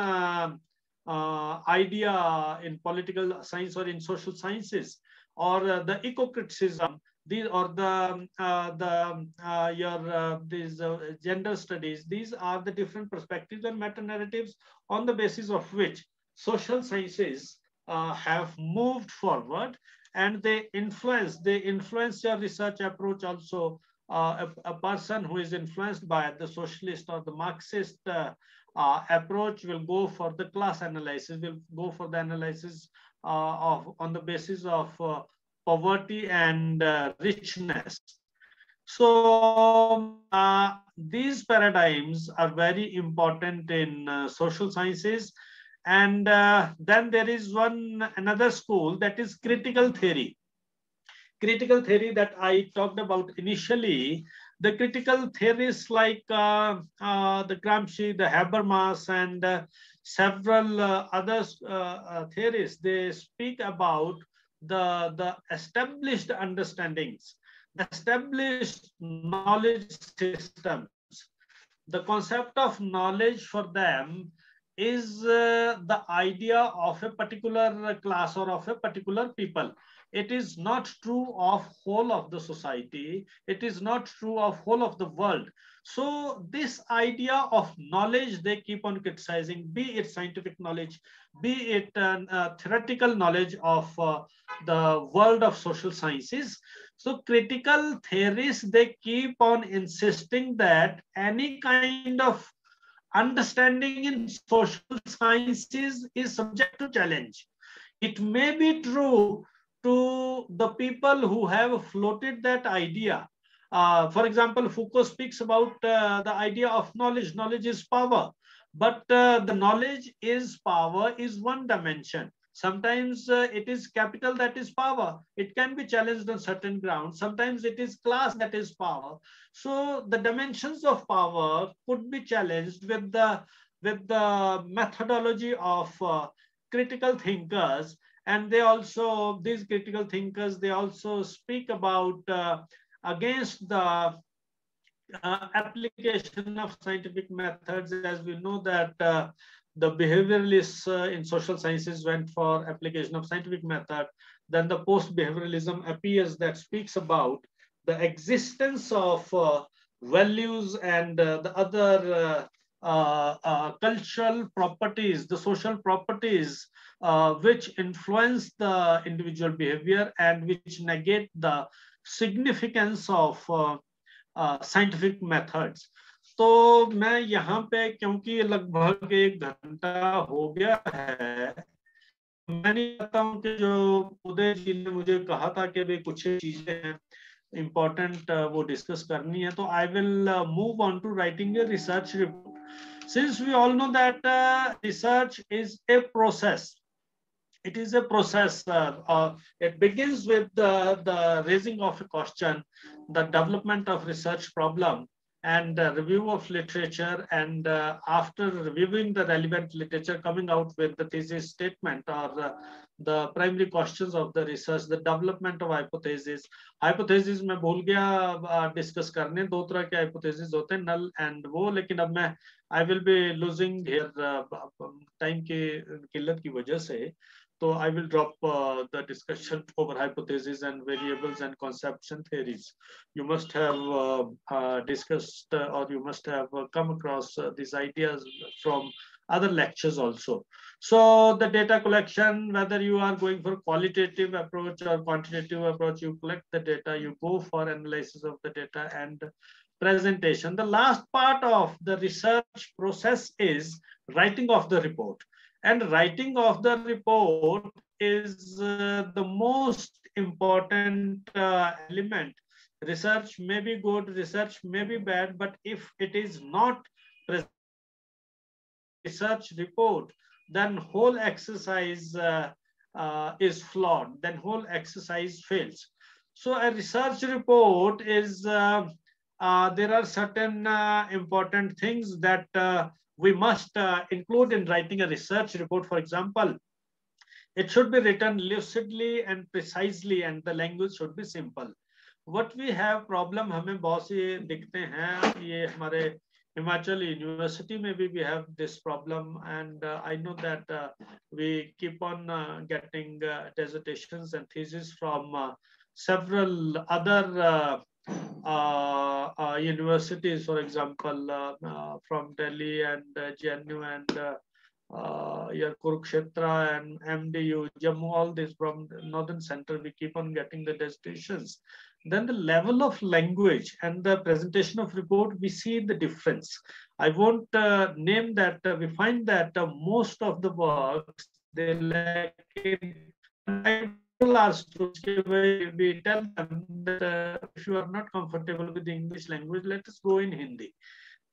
idea in political science or in social sciences, or the eco-criticism, these or these gender studies. These are the different perspectives and meta narratives on the basis of which social sciences have moved forward, and they influence your research approach also. A person who is influenced by the socialist or the Marxist approach will go for the class analysis, will go for the analysis on the basis of poverty and richness. So these paradigms are very important in social sciences. And then there is another school, that is critical theory. Critical theory that I talked about initially. The critical theorists like the Gramsci, the Habermas, and several other theorists, they speak about the established understandings, established knowledge systems. The concept of knowledge for them is the idea of a particular class or of a particular people. It is not true of whole of the society. It is not true of whole of the world. So this idea of knowledge, they keep on criticizing, be it scientific knowledge, be it theoretical knowledge of the world of social sciences. So critical theorists, they keep on insisting that any kind of understanding in social sciences is subject to challenge. It may be true to the people who have floated that idea. For example, Foucault speaks about the idea of knowledge. Knowledge is power, but the knowledge is power is one dimension. Sometimes it is capital that is power. It can be challenged on certain grounds. Sometimes it is class that is power. So the dimensions of power could be challenged with the methodology of critical thinkers. And these critical thinkers, they also speak about against the application of scientific methods. As we know that the behavioralists in social sciences went for application of scientific method. Then the post-behavioralism appears that speaks about the existence of values and the other cultural properties, the social properties which influence the individual behavior and which negate the significance of scientific methods. तो मैं यहाँ पे, क्योंकि लगभग 1 घंटा हो गया है, मैं नहीं चाहता हूँ कि जो उदय जी ने मुझे कहा था कि वे कुछ चीजें हैं important वो डिस्कस करनी है, तो I will move on to writing a research report. Since we all know that research is a process. It is a process. It begins with the raising of a question, the development of research problem, and review of literature, and after reviewing the relevant literature, coming out with the thesis statement or the primary questions of the research, the development of hypothesis. Hypothesis मैं भूल गया discuss करने, 2 तरह के hypothesis होते हैं, null and वो, लेकिन अब मैं I will be losing here time की किल्लत की वजह से, so I will drop the discussion over hypotheses and variables and concepts and theories. You must have discussed or you must have come across these ideas from other lectures also. So the data collection, whether you are going for qualitative approach or quantitative approach, you collect the data, you go for analysis of the data and presentation. The last part of the research process is writing of the report. And writing of the report is the most important element. Research may be good, research may be bad, but if it is not research report, then whole exercise is flawed, then whole exercise fails. So a research report is, there are certain important things that we must include in writing a research report. For example, it should be written lucidly and precisely, and the language should be simple. What we have problem हमें बहुत से दिखते हैं, ये हमारे Himachal university में भी we have this problem, and I know that we keep on getting dissertations and theses from several other universities, for example, from Delhi and JNU and your Kurukshetra and MDU, Jammu, all this from the northern center, we keep on getting the dissertations. Then the level of language and the presentation of report, we see the difference. I won't name that. We find that most of the works, they lack in, I tell our students, we tell them that if you are not comfortable with the English language, let us go in Hindi.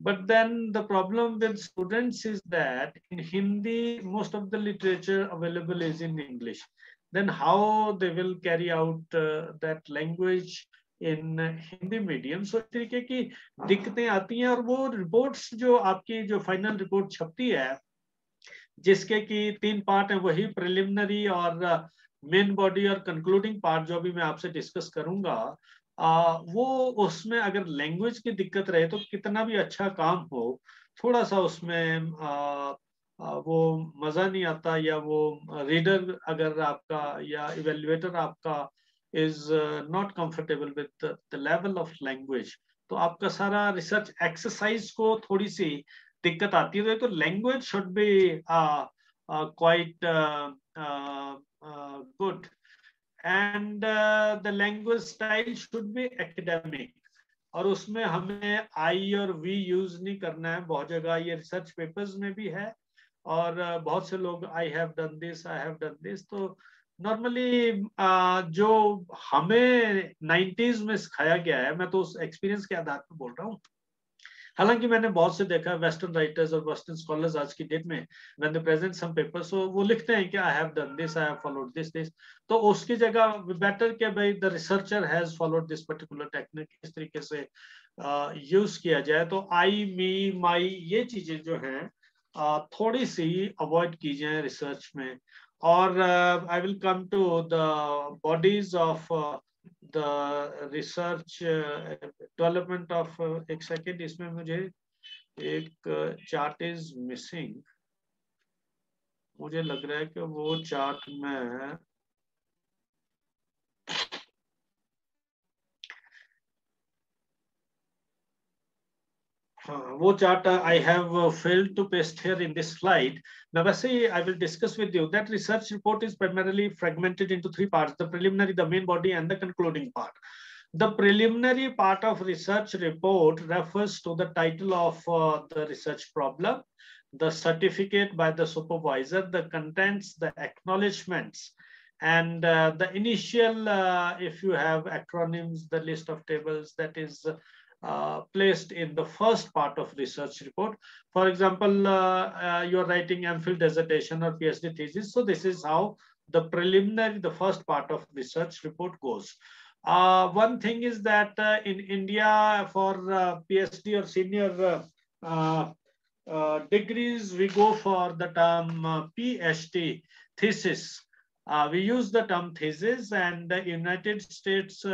But then the problem with students is that in Hindi, most of the literature available is in English. Then how they will carry out that language in Hindi medium? So इस तरीके की दिक्कतें आती हैं, और वो reports जो आपकी जो final report छपती है, जिसके की 3 पार्ट हैं, वही preliminary और main body और concluding part जो भी मैं आपसे डिस्कस करूंगा, वो उसमें अगर लैंग्वेज की दिक्कत रहे तो कितना भी अच्छा काम हो, थोड़ा सा उसमें वो मजा नहीं आता, या वो रीडर अगर आपका या इवेल्युएटर आपका is not comfortable with the level of language, तो आपका सारा रिसर्च एक्सरसाइज को थोड़ी सी दिक्कत आती है. तो language should be quite good, and the language style should be academic, और उसमें हमें I और V यूज नहीं करना है. बहुत जगह ये रिसर्च पेपर्स में भी है, और बहुत से लोग I have done this, I have done this. तो नॉर्मली जो हमें 90s में सिखाया गया है, मैं तो उस एक्सपीरियंस के आधार पर बोल रहा हूँ. हालांकि मैंने बहुत से देखा वेस्टर्न राइटर्स और वेस्टर्न स्कॉलर्स आज की डेट में when they present some papers, so वो लिखते हैं कि I have done this, I have followed this, तो उसकी जगह बेटर के भाई the researcher has followed this particular technique, इस तरीके से यूज किया जाए. तो आई, मी, माई, ये चीजें जो हैं थोड़ी सी अवॉइड की जाए रिसर्च में. और I will come to the bodies of the research development of एक सेकेंड, इसमें मुझे एक चार्ट इज मिसिंग. मुझे लग रहा है कि वो चार्ट में वो chart I have failed to paste here in this slide. Now, I will discuss with you that research report is primarily fragmented into 3 parts: the preliminary, the main body, and the concluding part. The preliminary part of research report refers to the title of the research problem, the certificate by the supervisor, the contents, the acknowledgements, and the initial, if you have acronyms, the list of tables that is placed in the first part of research report. For example, you are writing MPhil dissertation or PhD thesis. So this is how the preliminary, the first part of research report goes. One thing is that in India, for PhD or senior degrees, we go for the term PhD thesis. We use the term thesis, and the United States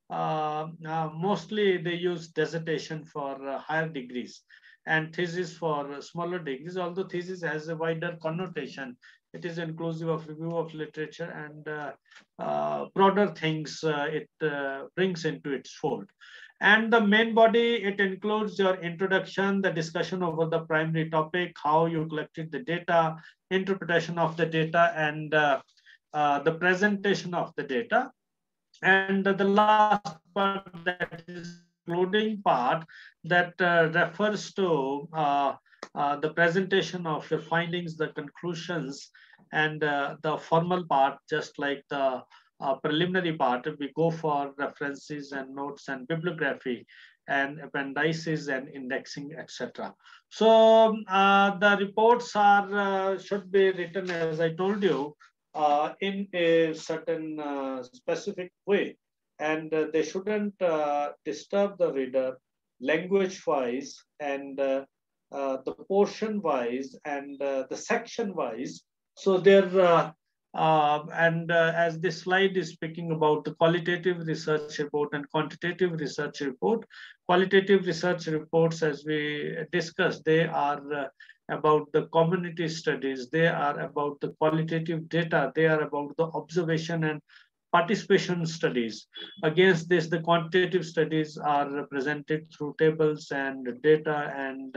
mostly they use dissertation for higher degrees and thesis for smaller degrees, although thesis has a wider connotation. It is inclusive of review of literature and broader things it brings into its fold. And the main body, it includes your introduction, the discussion over the primary topic, how you collected the data, interpretation of the data, and the presentation of the data. And the last part, that is concluding part, that refers to the presentation of your findings, the conclusions, and the formal part, just like the preliminary part. We go for references and notes and bibliography and appendices and indexing, etc. So the reports are should be written, as I told you, in a certain specific way, and they shouldn't disturb the reader language-wise and the portion-wise and the section-wise. So they're as this slide is speaking about the qualitative research report and quantitative research report. Qualitative research reports, as we discussed, they are about the community studies, they are about the qualitative data, they are about the observation and participation studies. Against this, the quantitative studies are represented through tables and data and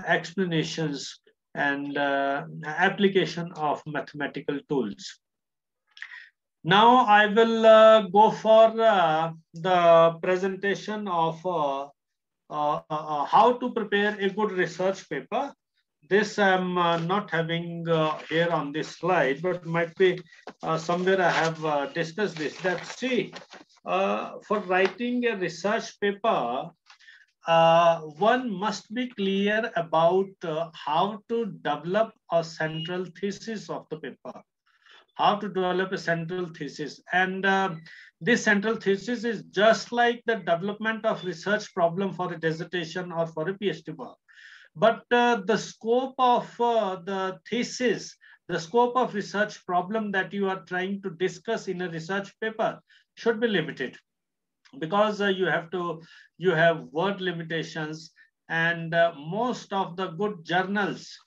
explanations and application of mathematical tools. Now I will go for the presentation of how to prepare a good research paper. This I'm not having here on this slide, but might be somewhere I have discussed this. That see, for writing a research paper, one must be clear about how to develop a central thesis of the paper, how to develop a central thesis. And this central thesis is just like the development of research problem for a dissertation or for a PhD work. But the scope of the thesis, the scope of research problem that you are trying to discuss in a research paper should be limited, because you have word limitations, and most of the good journals,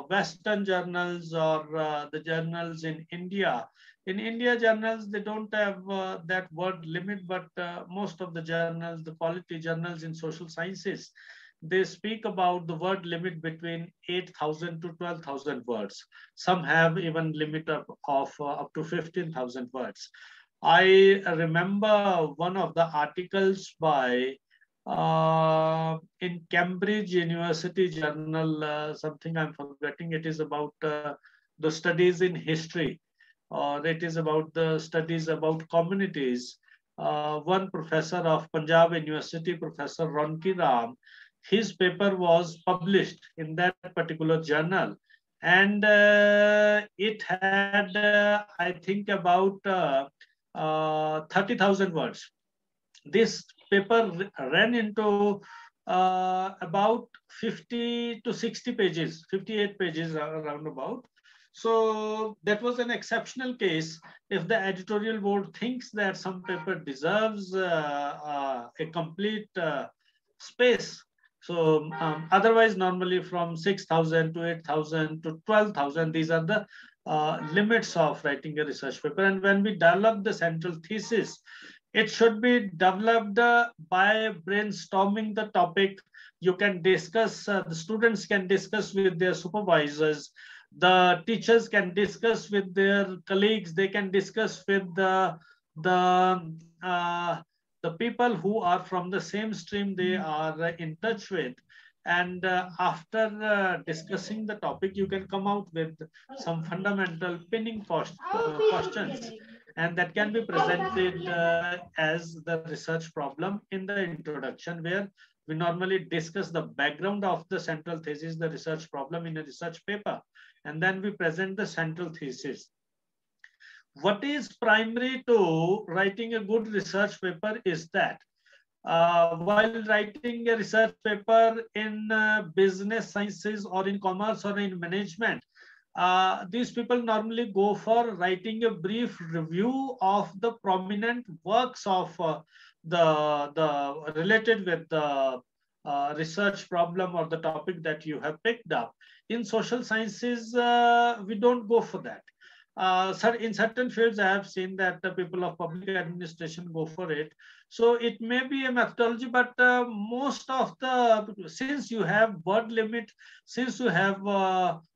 Western journals or the journals in India journals, they don't have that word limit, but most of the journals, the quality journals in social sciences, they speak about the word limit between 8,000 to 12,000 words. Some have even limit of up to 15,000 words. I remember one of the articles by in Cambridge University Journal, something I'm forgetting. It is about the studies in history, or it is about the studies about communities. One professor of Punjab University, Professor Ronki Ram, his paper was published in that particular journal, and it had, I think, about 30,000 words. This paper ran into about 50 to 60 pages, 58 pages around about. So that was an exceptional case. If the editorial board thinks that some paper deserves a complete space, so otherwise normally from 6,000 to 8,000 to 12,000, these are the limits of writing a research paper. And when we develop the central thesis, it should be developed by brainstorming the topic. You can discuss, the students can discuss with their supervisors, the teachers can discuss with their colleagues, they can discuss with the people who are from the same stream they are in touch with. And after discussing the topic, you can come out with some fundamental pinning questions, and that can be presented as the research problem in the introduction, where we normally discuss the background of the central thesis, the research problem in a research paper, and then we present the central thesis. What is primary to writing a good research paper is that while writing a research paper in business sciences or in commerce or in management, these people normally go for writing a brief review of the prominent works of the related with the research problem or the topic that you have picked up. In social sciences, we don't go for that. In certain fields, I have seen that the people of public administration go for it. So it may be a methodology, but most of the, since you have word limit, since you have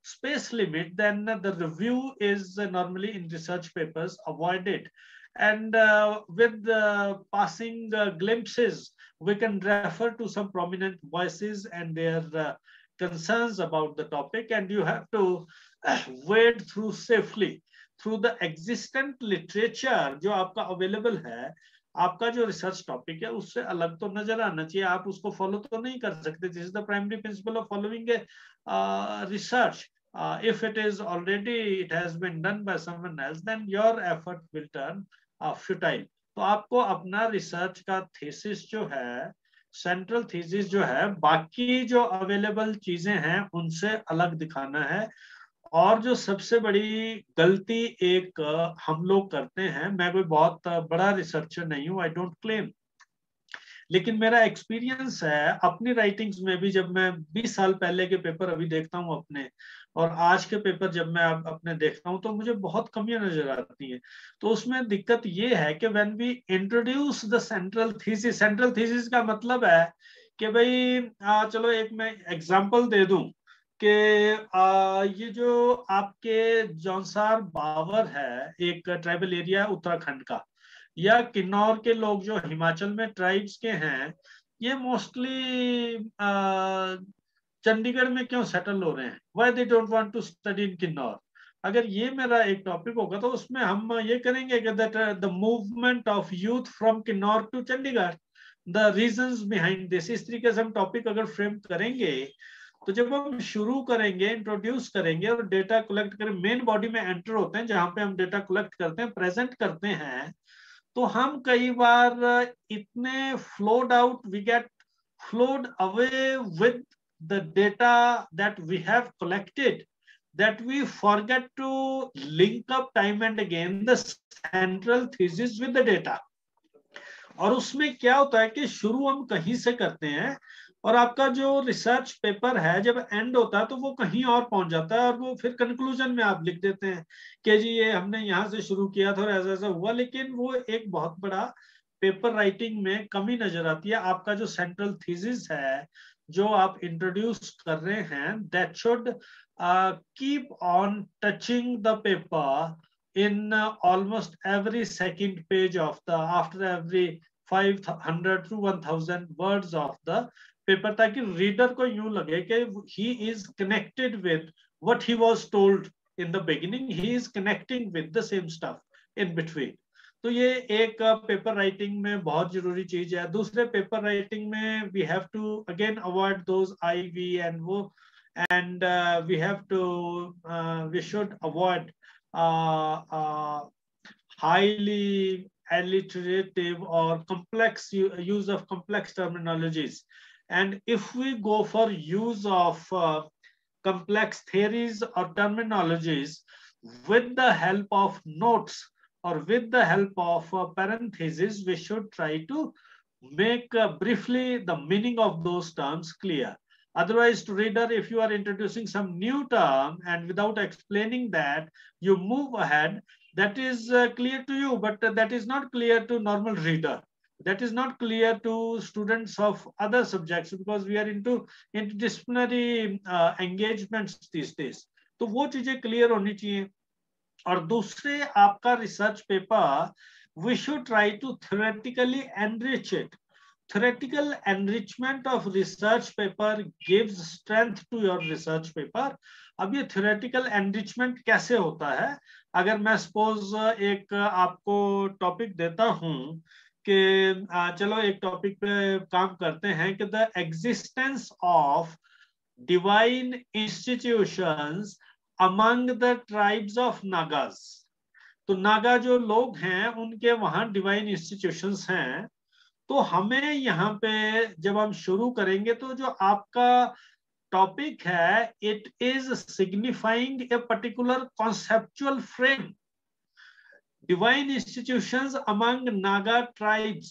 space limit, then the review is normally in research papers avoided. And with the passing glimpses, we can refer to some prominent voices and their concerns about the topic, and you have to wade through safely through the existent literature जो आपका available है. आपका जो research topic है उससे अलग तो नजर आना चाहिए. आप उसको follow तो नहीं कर सकते. This is the primary principle of following a research. If it is already, it has been done by someone else, then your effort will turn futile. तो आपको अपना रिसर्च का थीसिस जो है, सेंट्रल थीसिस जो है, बाकी जो अवेलेबल चीजें हैं उनसे अलग दिखाना है। और जो सबसे बड़ी गलती एक हम लोग करते हैं, मैं कोई बहुत बड़ा रिसर्चर नहीं हूं, आई डोंट क्लेम, लेकिन मेरा एक्सपीरियंस है अपनी राइटिंग्स में भी, जब मैं 20 साल पहले के पेपर अभी देखता हूँ अपने, और आज के पेपर जब मैं अपने देखता हूँ, तो मुझे बहुत कमियां नजर आती हैं। तो उसमें दिक्कत ये है कि when we introduce the central thesis का मतलब है कि भाई चलो एक मैं एग्जांपल दे दूं कि ये जो आपके जौनसार बावर है, एक ट्राइबल एरिया उत्तराखंड का, या किन्नौर के लोग जो हिमाचल में ट्राइब्स के हैं, ये मोस्टली चंडीगढ़ में क्यों सेटल हो रहे हैं? Why they don't want to study in Kinnaur? अगर ये मेरा एक टॉपिक होगा तो उसमें हम ये करेंगे कि that the movement of youth from Kinnaur to Chandigarh, the reasons behind this, इस तरीके से हम टॉपिक अगर फ्रेम करेंगे, तो जब हम शुरू करेंगे, इंट्रोड्यूस करेंगे और डेटा कलेक्ट करें, मेन बॉडी में एंटर होते हैं जहां पे हम डेटा कलेक्ट करते हैं, प्रेजेंट करते हैं, तो हम कई बार इतने flowed out, we get flowed away with the data that we have collected, that we forget to link up time and again the central thesis with the data. और उसमें क्या होता है कि शुरू हम कहीं से करते हैं, और आपका जो रिसर्च पेपर है जब एंड होता है तो वो कहीं और पहुंच जाता है, और वो फिर कंक्लूजन में आप लिख देते हैं कि जी ये हमने यहाँ से शुरू किया था और ऐसा ऐसा हुआ, लेकिन वो एक बहुत बड़ा पेपर राइटिंग में कमी नजर आती है। आपका जो सेंट्रल थीसिस है जो आप इंट्रोड्यूस कर रहे हैं, that should keep on touching the paper in almost every second page of the, after every 500 to 1000 words of the paper, ताकि रीडर को यूं लगे कि he is connected with what he was told in the beginning, he is connecting with the same stuff in between. तो ये एक paper writing में बहुत जरूरी चीज है। दूसरे पेपर राइटिंग में we have to again avoid those IV and वो, and we have to we should avoid highly alliterative or complex use of complex terminologies. And if we go for use of complex theories or terminologies with the help of notes or with the help of parentheses, we should try to make briefly the meaning of those terms clear. Otherwise, to reader, if you are introducing some new term and without explaining that, you move ahead, that is clear to you, but that is not clear to normal reader. That is not clear to students of other subjects, because we are into interdisciplinary engagements these days. तो वो चीजें clear होनी चाहिए। और दूसरे आपका research paper, we should try to theoretically enrich it. Theoretical enrichment of research paper gives strength to your research paper. अब ये theoretical enrichment कैसे होता है? अगर मैं suppose एक आपको टॉपिक देता हूं कि चलो एक टॉपिक पे काम करते हैं कि the existence of divine institutions among the tribes of Nagas. तो नागा जो लोग हैं उनके वहां डिवाइन इंस्टीट्यूशंस हैं। तो हमें यहाँ पे जब हम शुरू करेंगे तो जो आपका टॉपिक है, it is signifying a particular conceptual frame, divine institutions among Naga tribes.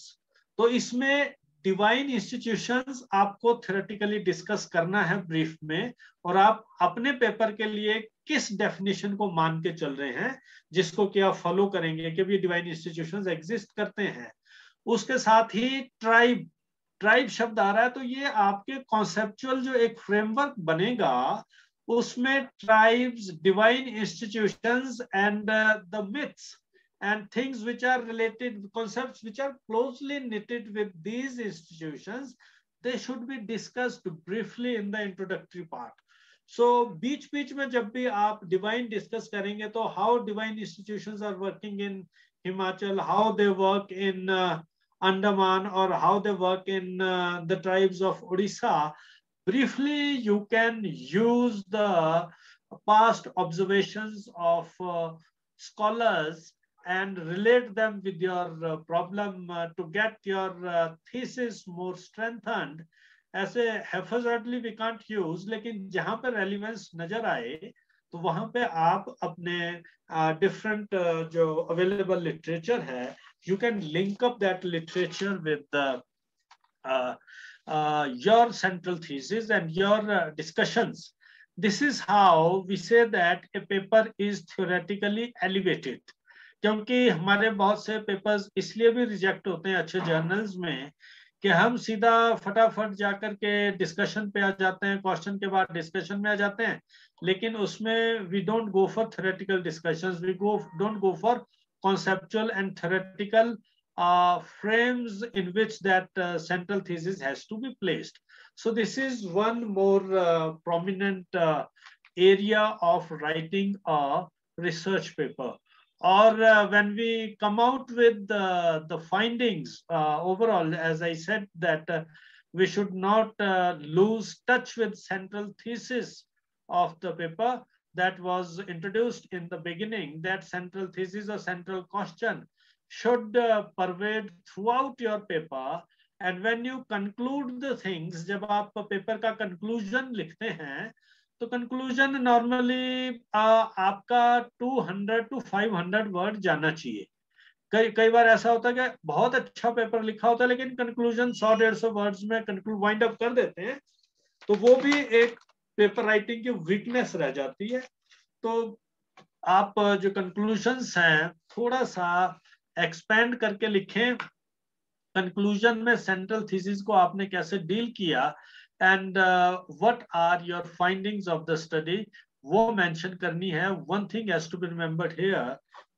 तो इसमें डिवाइन इंस्टीट्यूशंस आपको थ्योरेटिकली डिस्कस करना है ब्रीफ में, और आप अपने पेपर के लिए किस डेफिनेशन को मान के चल रहे हैं जिसको कि आप फॉलो करेंगे कि भी डिवाइन इंस्टीट्यूशंस एग्जिस्ट करते हैं। उसके साथ ही ट्राइब शब्द आ रहा है, तो ये आपके कॉन्सेप्चुअल जो एक फ्रेमवर्क बनेगा उसमें tribes, divine institutions and the myths and things which are related, concepts which are closely knitted with these institutions, they should be discussed briefly in the introductory part. So बीच में जब भी आप divine discuss करेंगे तो how divine institutions are working in Himachal, how they work in Andaman, or how they work in the tribes of Odisha, briefly you can use the past observations of scholars and relate them with your problem to get your thesis more strengthened. ऐसे haphazardly we can't use, लेकिन जहां पे relevance नजर आए तो वहां पे आप अपने different जो available literature है, you can link up that literature with the your central thesis and your discussions. This is how we say that a paper is theoretically elevated. क्योंकि हमारे बहुत से पेपर्स इसलिए भी रिजेक्ट होते हैं अच्छे जर्नल्स में कि हम सीधा फटाफट जाकर के डिस्कशन पे आ जाते हैं, क्वेश्चन के बाद डिस्कशन में आ जाते हैं, लेकिन उसमें we don't go for theoretical discussions, we don't go for conceptual and theoretical frames in which that central thesis has to be placed. So this is one more prominent area of writing a research paper. Or when we come out with the findings overall, as I said, that we should not lose touch with central thesis of the paper that was introduced in the beginning. That central thesis or central question should pervade throughout your paper. And when you conclude the things, जब आप paper का conclusion लिखते हैं, तो conclusion normally आपका 200 to 500 word जाना चाहिए. कई बार ऐसा होता है कि बहुत अच्छा पेपर लिखा होता है लेकिन कंक्लूजन 100-150 वर्ड्स में कंक्लूड वाइंड अप कर देते हैं, तो वो भी एक पेपर राइटिंग की वीकनेस रह जाती है. तो आप जो कंक्लूजन्स हैं थोड़ा सा एक्सपेंड करके लिखें. कंक्लूजन में सेंट्रल थीसिस को आपने कैसे डील किया and what are your findings of the study, वो मेंशन करनी है. One thing has to be remembered here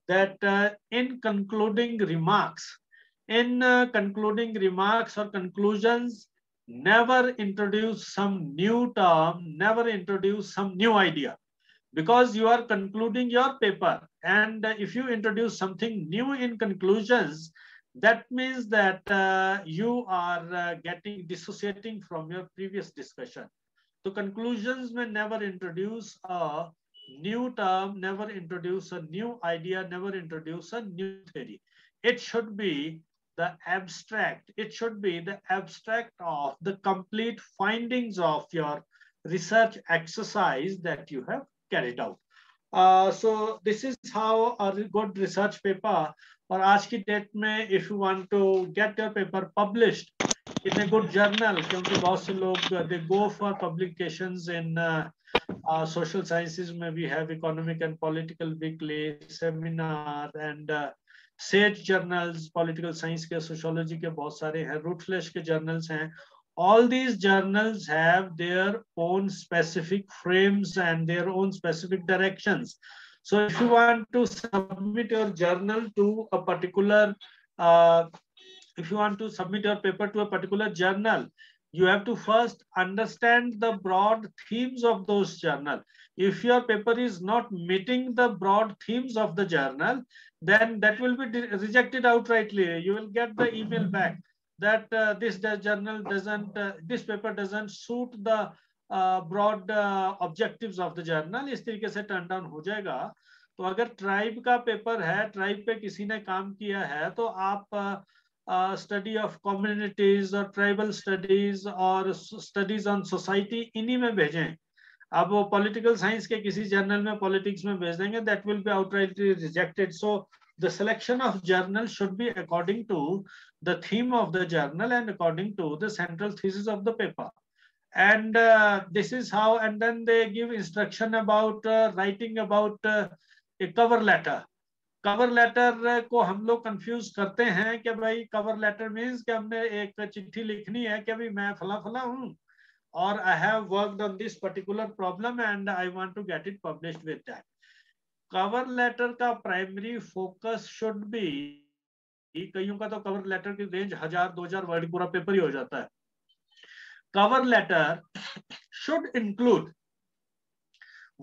that in concluding remarks or conclusions, never introduce some new term, never introduce some new idea, because you are concluding your paper, and if you introduce something new in conclusions, that means that you are dissociating from your previous discussion. So conclusions may never introduce a new term, never introduce a new idea, never introduce a new theory. It should be the abstract. It should be the abstract of the complete findings of your research exercise that you have carried out. So this is how a good research paper, और आज की date में if you want to get your paper published in a good journal, क्योंकि बहुत से लोग they go for publications in social sciences में we have economic and political weekly, seminar and sage journals, political science के, sociology के बहुत सारे हैं, Routledge के journals हैं. All these journals have their own specific frames and their own specific directions. So if you want to submit your journal to a particular, if you want to submit your paper to a particular journal, you have to first understand the broad themes of those journal. If your paper is not meeting the broad themes of the journal, then that will be rejected outrightly. You will get the email back that this journal doesn't, this paper doesn't suit the broad objectives of the journal. इस तरीके से turn down हो जाएगा. तो अगर tribe का paper है, tribe पे किसी ने काम किया है, तो आप स्टडी ऑफ कम्युनिटीज और ट्राइबल स्टडीज और स्टडीज ऑन सोसाइटी इन्हीं में भेजें. अब वो पॉलिटिकल साइंस के किसी जर्नल में पॉलिटिक्स में भेज देंगे, that will be outrightly rejected. So the selection of journal should be according to the theme of the journal and according to the central thesis of the paper. And this is how, and then they give instruction about writing about a cover letter. Cover letter को हम लोग confuse करते हैं कि भाई cover letter means कि हमने एक चिट्ठी लिखनी है कि भाई मैं फला फला हूँ और I have worked on this particular problem and I want to get it published with that. Cover letter का प्राइमरी फोकस शुड बी, कईयों का तो कवर लेटर की रेंज 1000-2000 वर्ड पूरा पेपर ही हो जाता है. Cover letter should include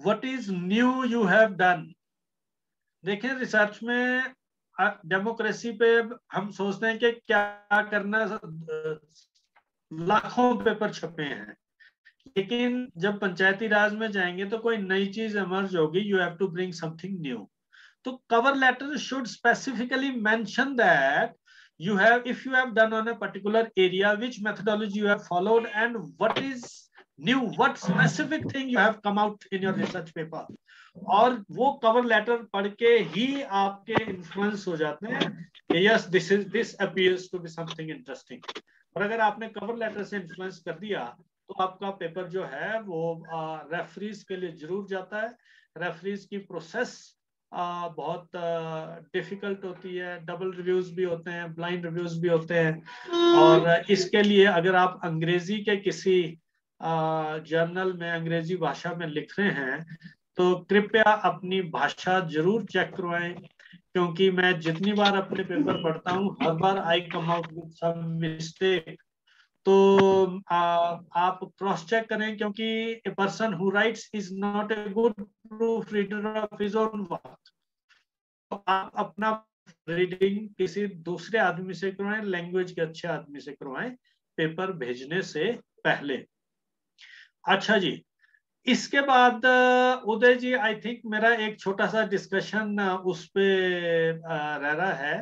what is new you have done. देखें, रिसर्च में डेमोक्रेसी पे हम सोचते हैं कि क्या करना, लाखों पेपर छपे हैं, लेकिन जब पंचायती राज में जाएंगे तो कोई नई चीज इमर्ज होगी, you have to bring something new. तो cover letter should specifically mention that you have, if you have done on a particular area, which methodology you have followed and what is new, what specific thing you have come out in your research paper। और वो cover letter पढ़ के ही आपके influence हो जाते हैं कि yes this appears to be something interesting. और अगर आपने कवर लेटर से इन्फ्लुएंस कर दिया तो आपका पेपर जो है वो रेफरीज के लिए जरूर जाता है। रेफरीज की प्रोसेस बहुत डिफिकल्ट होती है, डबल रिव्यूज भी होते हैं, ब्लाइंड रिव्यूज भी होते हैं। और इसके लिए अगर आप अंग्रेजी के किसी जर्नल में अंग्रेजी भाषा में लिख रहे हैं तो कृपया अपनी भाषा जरूर चेक करवाएं, क्योंकि मैं जितनी बार अपने पेपर पढ़ता हूँ हर बार I come out with some mistake. तो आप क्रॉस चेक करें, क्योंकि a person who writes is not a good proof reader of his own work. तो आप अपना रीडिंग किसी दूसरे आदमी से करवाएं, लैंग्वेज के अच्छे आदमी से करवाएं पेपर भेजने से पहले। अच्छा जी, इसके बाद उदय जी, आई थिंक मेरा एक छोटा सा डिस्कशन उस पे रह रहा है,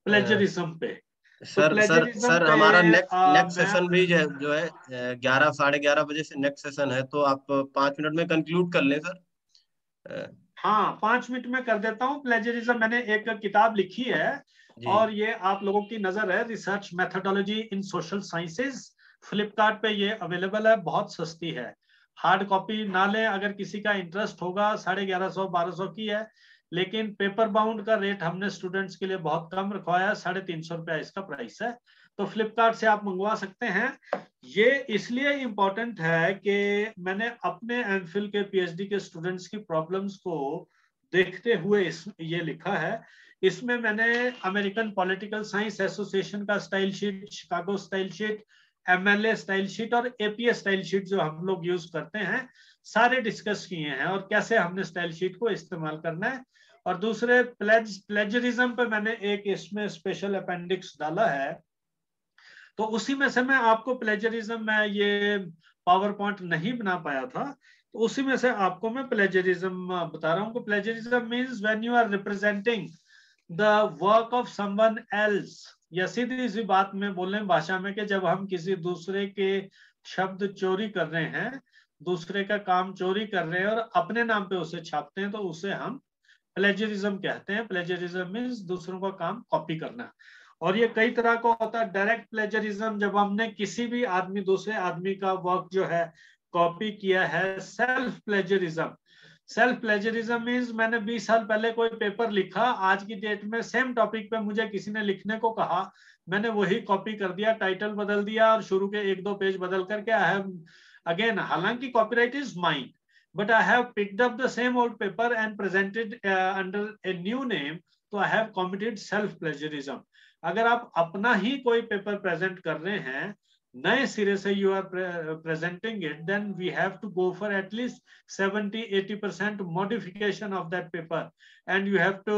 प्लेजरिज्म पे। सर हमारा नेक्स्ट सेशन भी जो है 11 साढ़े 11 बजे से नेक्स्ट सेशन है, तो आप 5 मिनट में कंक्लूड कर लें सर। हाँ 5 मिनट में कर देता हूँ। प्लेजरिज्म मैंने एक किताब लिखी है और ये आप लोगों की नजर है, रिसर्च मेथोडोलॉजी इन सोशल साइंसेज। फ्लिपकार्ट पे ये अवेलेबल है, बहुत सस्ती है। हार्ड कॉपी ना लें, अगर किसी का इंटरेस्ट होगा। 1150-1200 की है, लेकिन पेपर बाउंड का रेट हमने स्टूडेंट्स के लिए बहुत कम रखवाया है, 350 रुपया इसका प्राइस है। तो फ्लिपकार्ट से आप मंगवा सकते हैं। ये इसलिए इम्पोर्टेंट है कि मैंने अपने एमफिल के पीएचडी के स्टूडेंट्स की प्रॉब्लम्स को देखते हुए ये लिखा है। इसमें मैंने अमेरिकन पॉलिटिकल साइंस एसोसिएशन का style sheet, Chicago style sheet, MLA style sheet और एपीएस स्टाइल शीट जो हम लोग यूज करते हैं सारे डिस्कस किए हैं, और कैसे हमने स्टाइल शीट को इस्तेमाल करना है। और दूसरे प्लेजरिज्म पे मैंने एक इसमें स्पेशल अपेंडिक्स डाला है, तो उसी में से मैं आपको प्लेजरिज्म में ये पावर पॉइंट नहीं बना पाया था, तो उसी में से आपको मैं प्लेजरिज्म बता रहा हूँ। Plagiarism means when you are representing the work of someone else, या सीधी सी बात में बोले भाषा में कि जब हम किसी दूसरे के शब्द चोरी कर रहे हैं, दूसरे का काम चोरी कर रहे हैं और अपने नाम पे उसे छापते हैं, तो उसे हम प्लेजरिज्म कहते हैं। प्लेजरिज्म मीन्स दूसरों का काम कॉपी करना। और ये कई तरह का होता है। डायरेक्ट प्लेजरिज्म, जब हमने किसी भी आदमी, दूसरे आदमी का वर्क जो है कॉपी किया है। Self plagiarism, self plagiarism means मैंने 20 साल पहले कोई पेपर लिखा, आज की डेट में सेम टॉपिक पे मुझे किसी ने लिखने को कहा, मैंने वही कॉपी कर दिया, टाइटल बदल दिया और शुरू के 1-2 पेज बदल करके आई हैव अगेन, हालांकि copyright is mine, but I have picked up the same old paper and presented under a new name, तो I have committed self plagiarism। अगर आप अपना ही कोई पेपर प्रेजेंट कर रहे हैं, नए सिरे से you are presenting it, then we have to go for at least 70-80% modification of that paper, and you have to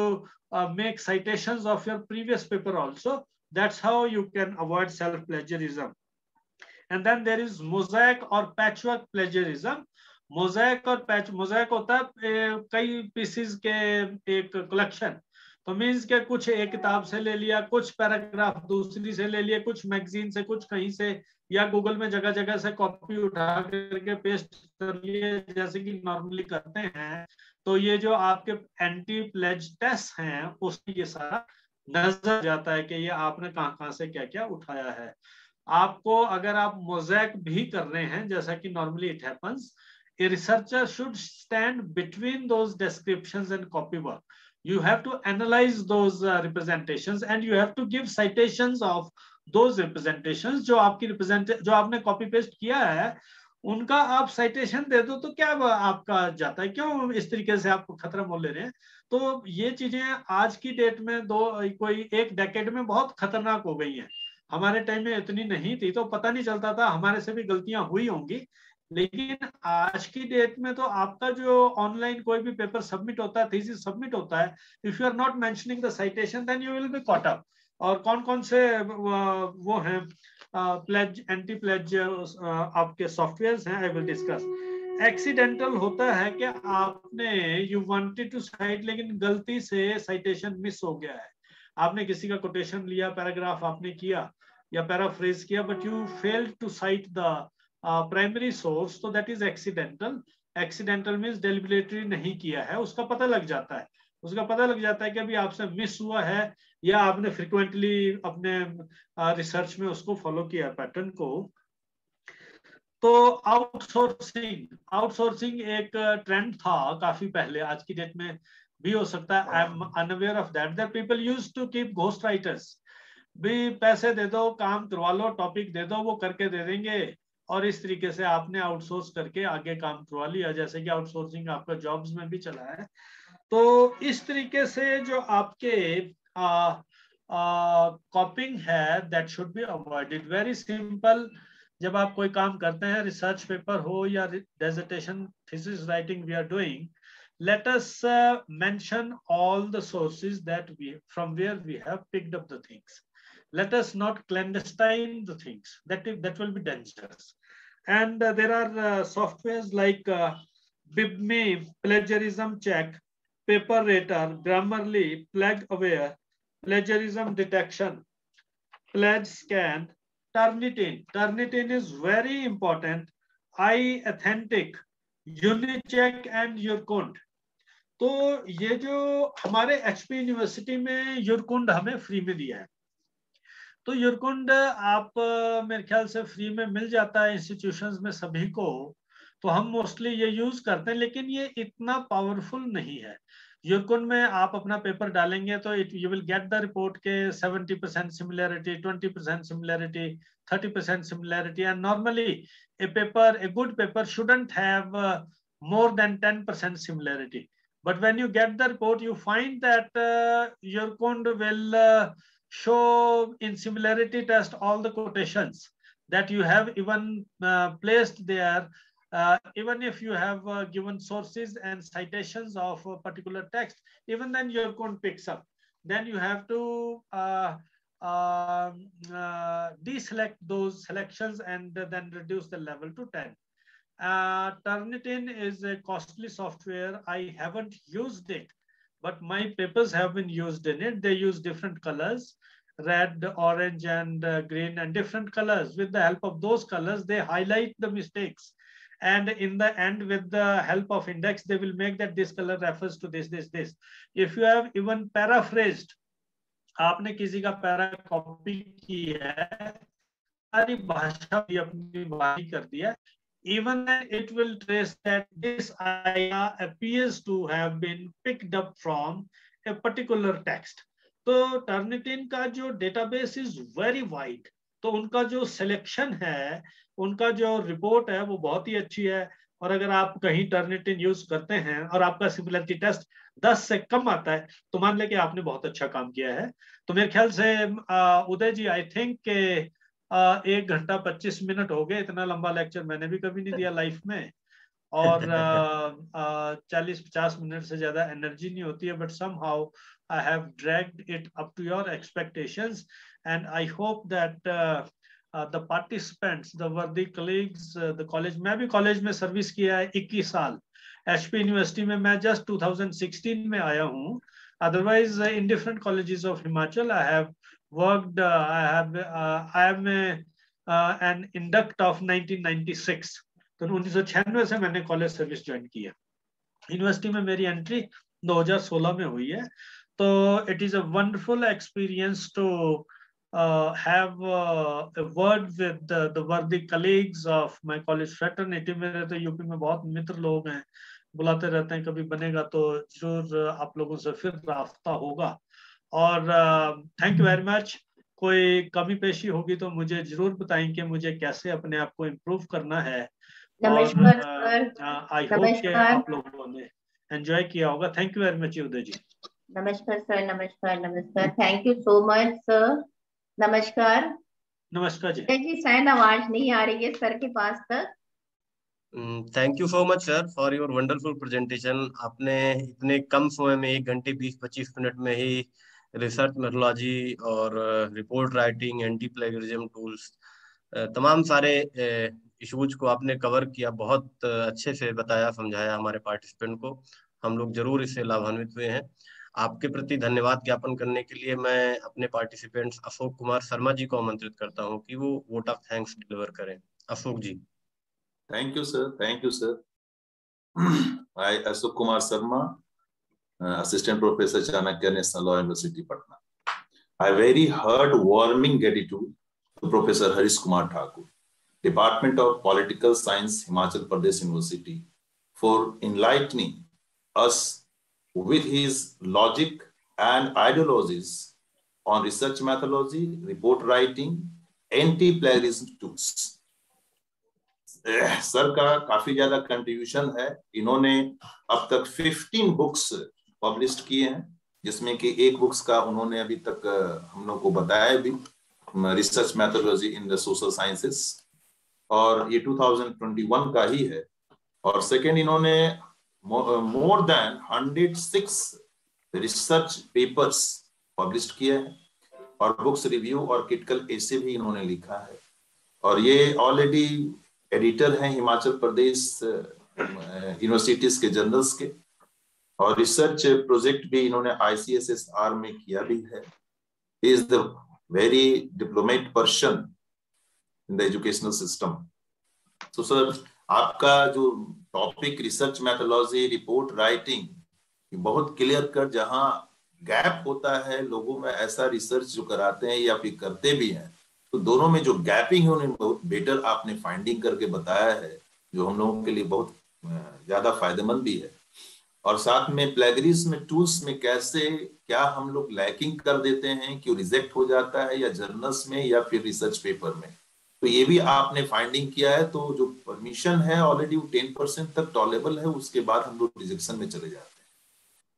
make citations of your previous paper also. That's how you can avoid self plagiarism। And then there is mosaic or patchwork plagiarism। Mosaic और patch, mosaic होता है कई pieces के एक collection, तो means के कुछ एक किताब से ले लिया, कुछ पैराग्राफ दूसरी से ले लिए, कुछ मैगजीन से, कुछ कहीं से, या गूगल में जगह जगह से कॉपी उठा करके पेस्ट कर लिए, जैसे कि नॉर्मली करते हैं। तो ये जो आपके एंटी प्लेज टेस्ट हैं उसमें ये सारा नजर जाता है कि ये आपने कहाँ से क्या क्या उठाया है। आपको अगर आप मोज़ैक भी कर रहे हैं, जैसा कि normally it happens, a researcher should stand between those descriptions and copy work। You have to analyze those representations and you have to give citations of those representations। जो आपकी जो आपने कॉपी पेस्ट किया है उनका आप साइटेशन दे दो, तो क्या आपका जाता है, क्यों इस तरीके से आप खतरा मोल ले रहे हैं। तो ये चीजें आज की डेट में कोई एक डेकेड में बहुत खतरनाक हो गई हैं। हमारे टाइम में इतनी नहीं थी, तो पता नहीं चलता था, हमारे से भी गलतियां हुई होंगी। लेकिन आज की डेट में तो आपका जो ऑनलाइन कोई भी पेपर सबमिट होता है, थीसिस सबमिट होता है, if you are not mentioning the citation then you will be caught up. और कौन कौन से वो हैं प्लेज एंटी प्लेज आपके सॉफ्टवेयर हैं, आई विल डिस्कस। एक्सीडेंटल होता है कि आपने यू वांटेड टू साइट लेकिन गलती से साइटेशन मिस हो गया है। आपने किसी का कोटेशन लिया, पैराग्राफ आपने किया या पैराफ्रेज किया, but you failed to cite the primary source, तो that is accidental. Accidental means deliberately नहीं किया है, उसका पता लग जाता है। उसका पता लग जाता है कि अभी आपसे मिस हुआ है, या आपने फ्रिक्वेंटली अपने रिसर्च में उसको फॉलो किया पैटर्न को। तो आउटसोर्सिंग एक ट्रेंड था काफी पहले, आज की डेट में भी हो सकता है, I am unaware of that people used to keep ghost writers. भी पैसे दे दो, काम करवा लो, टॉपिक दे दो, वो करके दे देंगे, और इस तरीके से आपने आउटसोर्स करके आगे काम करवा लिया, जैसे कि आउटसोर्सिंग आपका जॉब्स में भी चला है। तो इस तरीके से जो आपके कॉपिंग है that should be avoided. Very simple, जब आप कोई काम करते हैं, रिसर्च पेपर हो या dissertation thesis writing we are doing, let us mention all the sources that from where we have picked up the things. Let us not clandestine the things, that will be dangerous. And there are softwares like Bibme, plagiarism check, paper rater, Grammarly, Plague Aware, plagiarism detection, pledge scan, Turnitin. Turnitin is very important. iAuthentic, Unicheck and Urkund. तो ये जो हमारे HP university में युरकुंड हमें free में दिया है, तो युरकुंड आप मेरे ख्याल से फ्री में मिल जाता है इंस्टीट्यूशंस में सभी को, तो हम मोस्टली ये यूज करते हैं, लेकिन ये इतना पावरफुल नहीं है। युरकुंड में आप अपना पेपर डालेंगे तो you will get the report के 70% similarity, 20% similarity, 30% similarity, and normally a good paper shouldn't have more than 10% similarity. But when you get the report, you find that Urkund will show in similarity test all the quotations that you have even placed there. Even if you have given sources and citations of a particular text, even then Urkund picks up. Then you have to deselect those selections and then reduce the level to 10. Turnitin is a costly software. I haven't used it, but my papers have been used in it. They use different colors, red, orange, and green, and different colors. With the help of those colors, they highlight the mistakes. And in the end, with the help of index, they will make that this color refers to this, this, this. If you have even paraphrased, आपने किसी का para copy की है, सारी भाषा भी अपनी भाषा कर दिया, even then it will trace that this idea appears to have been picked up from a particular text. तो Turnitin का जो database is very wide, तो उनका जो selection है, उनका जो report है, वो बहुत ही अच्छी है। और अगर आप कहीं Turnitin यूज करते हैं और आपका सिमिलरिटी टेस्ट 10 से कम आता है, तो मान ले कि आपने बहुत अच्छा काम किया है। तो मेरे ख्याल से उदय जी, आई थिंक 1 घंटा 25 मिनट हो गए। इतना लंबा लेक्चर मैंने भी कभी नहीं दिया लाइफ में, और 40-50 मिनट से ज्यादा एनर्जी नहीं होती है, but somehow I have dragged it up to your expectations, and I hope that the participants, the worthy colleagues, the college, मैं भी कॉलेज में सर्विस किया है 21 साल। एचपी यूनिवर्सिटी में मैं जस्ट 2016 में आया हूँ। Otherwise in different colleges of Himachal I have worked. I am an induct of 1996. तो 1996 से मैंने कॉलेज सर्विस ज्वाइन की है। यूनिवर्सिटी में मेरी एंट्री 2016 में हुई है। तो it is a wonderful experience to have a word with the worthy colleagues of my college fraternity. मेरे तो यूपी में बहुत मित्र लोग हैं, बुलाते रहते हैं, कभी बनेगा तो जरूर आप लोगों से फिर राब्ता होगा। और थैंक यू वेरी मच। कोई कमी पेशी होगी तो मुझे जरूर बताएं कि मुझे कैसे अपने आप को इम्प्रूव करना है। नमस्कार सर। आई होप कि आप लोगों ने एंजॉय किया होगा। थैंक यू वेरी मच उदय जी। नमस्कार सर। नमस्कार नमस्कार, thank you so much sir. नमस्कार। नमस्कार जी। जी शायद आवाज नहीं आ रही है सर के पास तक। Thank you so much sir for your wonderful presentation. आपने इतने कम समय में 1 घंटे 20-25 मिनट में ही रिसर्च मेथोडोलॉजी और report writing, anti plagiarism tools तमाम सारे इश्यूज को आपने कवर किया, बहुत अच्छे से बताया समझाया हमारे पार्टिसिपेंट को। हम लोग जरूर इससे लाभान्वित हुए हैं। आपके प्रति धन्यवाद ज्ञापन करने के लिए मैं अपने पार्टिसिपेंट्स अशोक कुमार शर्मा जी को आमंत्रित करता हूं कि वो वोट ऑफ थैंक्स डिलीवर करें। Ashok ji. Thank you sir, thank you sir. I Ashok Kumar Sharma, assistant professor Chanakya national law university Patna. I very heartwarming gratitude to Professor Harish Kumar Thakur, Department of Political Science, Himachal Pradesh University, for enlightening us with his logic and ideologies on research methodology, report writing, anti-plagiarism tools. Sir का काफी ज्यादा contribution है। इन्होंने अब तक 15 books publish किए हैं, जिसमें कि एक बुक्स का उन्होंने अभी तक हम लोग को बताया भी, research methodology in the social sciences, और ये 2021 का ही है। और सेकेंड, इन्होंने more than 106 research papers publish किए हैं, और बुक्स रिव्यू और क्रिटिकल एसे भी इन्होंने लिखा है। और ये ऑलरेडी एडिटर हैं हिमाचल प्रदेश यूनिवर्सिटीज के जर्नल्स के, और रिसर्च प्रोजेक्ट भी इन्होंने ICSSR में किया भी है। He is the very diplomat person in the educational system. तो सर, आपका जो topic research methodology, report writing, बहुत क्लियर कर, जहां गैप होता है लोगों में, ऐसा रिसर्च जो कराते हैं या फिर करते भी हैं, तो दोनों में जो गैपिंग है उन्हें बहुत बेटर आपने फाइंडिंग करके बताया है, जो हम लोगों के लिए बहुत ज्यादा फायदेमंद भी है। और साथ में प्लेगरिज्म टूल्स में कैसे क्या हम लोग लैकिंग कर देते हैं कि रिजेक्ट हो जाता है, या जर्नल्स में या फिर रिसर्च पेपर में, तो ये भी आपने फाइंडिंग किया है। तो जो परमिशन है ऑलरेडी वो 10% तक टॉलेबल है, उसके बाद हम लोग रिजेक्शन में चले जाते हैं।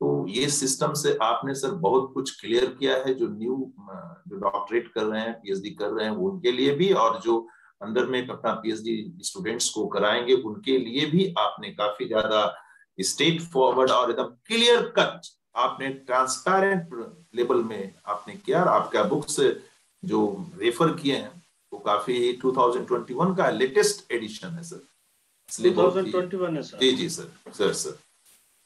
तो ये सिस्टम से आपने सर बहुत कुछ क्लियर किया है, जो जो डॉक्टरेट कर रहे हैं, PhD कर रहे हैं, उनके लिए भी, और जो अंदर में अपना PhD स्टूडेंट्स को कराएंगे उनके लिए भी आपने काफी ज्यादा स्ट्रेट फॉरवर्ड और एकदम क्लियर कट आपने ट्रांसपेरेंट लेवल में आपने किया। आपका बुक्स जो रेफर किए हैं वो काफी 2021 का लेटेस्ट एडिशन है सर, इसलिए 2021 है सर। जी सर।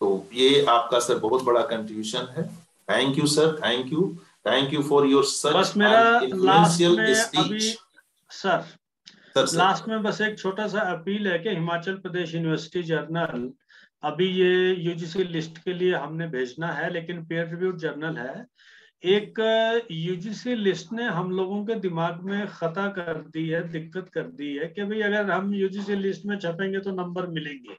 तो ये आपका सर बहुत बड़ा कंट्रीब्यूशन है। Thank you sir, thank you for your such बस मेरा लास्ट में स्पीच। सर लास्ट में बस एक छोटा सा अपील है कि हिमाचल प्रदेश यूनिवर्सिटी जर्नल, अभी ये UGC लिस्ट के लिए हमने भेजना है, लेकिन पेयर रिव्यूड जर्नल है। एक UGC लिस्ट ने हम लोगों के दिमाग में खता कर दी है, दिक्कत कर दी है कि भाई अगर हम UGC लिस्ट में छपेंगे तो नंबर मिलेंगे।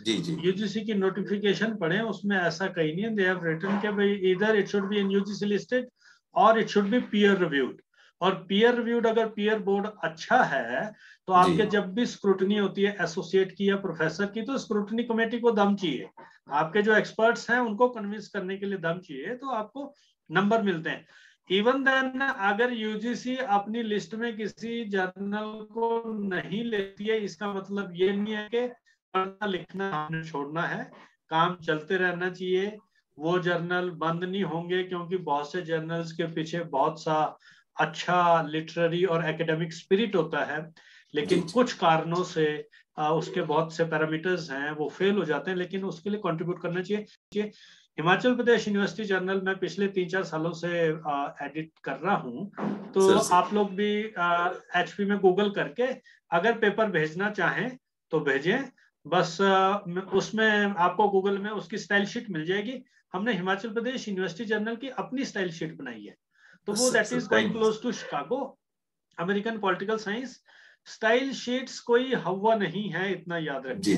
जी। UGC की नोटिफिकेशन पढ़ें, उसमें ऐसा कहीं नहीं है। दे हैव रिटन कि भाई इधर it should be in UGC listed और it should be peer reviewed. और पीयर रिव्यूड, अगर पीयर बोर्ड अच्छा है तो आपके जब भी स्क्रूटनी होती है एसोसिएट की या प्रोफेसर की, तो स्क्रूटनी कमेटी को दम चाहिए, आपके जो एक्सपर्ट्स हैं उनको कन्विंस करने के लिए दम चाहिए, तो आपको नंबर मिलते हैं। इवन देन अगर UGC अपनी लिस्ट में किसी जर्नल को नहीं लेती है, इसका मतलब ये नहीं है कि पढ़ना लिखना हमने छोड़ना है, काम चलते रहना चाहिए। वो जर्नल बंद नहीं होंगे, क्योंकि बहुत से जर्नल्स के पीछे बहुत सा अच्छा लिटरेरी और एकेडमिक स्पिरिट होता है, लेकिन कुछ कारणों से उसके बहुत से पैरामीटर्स हैं वो फेल हो जाते हैं, लेकिन उसके लिए कंट्रीब्यूट करना चाहिए। हिमाचल प्रदेश यूनिवर्सिटी जर्नल में पिछले 3-4 सालों से एडिट कर रहा हूं, तो आप लोग भी HP में गूगल करके अगर पेपर भेजना चाहें तो भेजें। बस उसमें आपको गूगल में उसकी स्टाइल शीट मिल जाएगी। हमने हिमाचल प्रदेश यूनिवर्सिटी जर्नल की अपनी स्टाइल शीट बनाई है, तो वो that is going close to Chicago American political science. Style sheets कोई हवा नहीं है, इतना याद रखिए।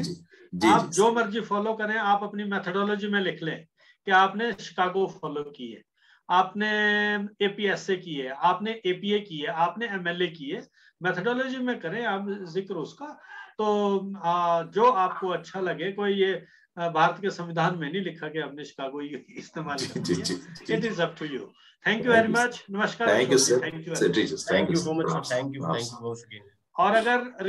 आप जो मर्जी फॉलो करें, आप अपनी मेथोडोलॉजी में लिख लें कि आपने शिकागो फॉलो की है, आपने APSA की है, आपने APA की है, आपने MLA की है, मेथोडोलॉजी में करें आप जिक्र उसका। तो जो आपको अच्छा लगे, कोई ये भारत के संविधान में नहीं लिखा कि हमने शिकागो इस्तेमाल किया। It is up to you. Thank you very much. नमस्कार। Thank you so much. Thank you. और अगर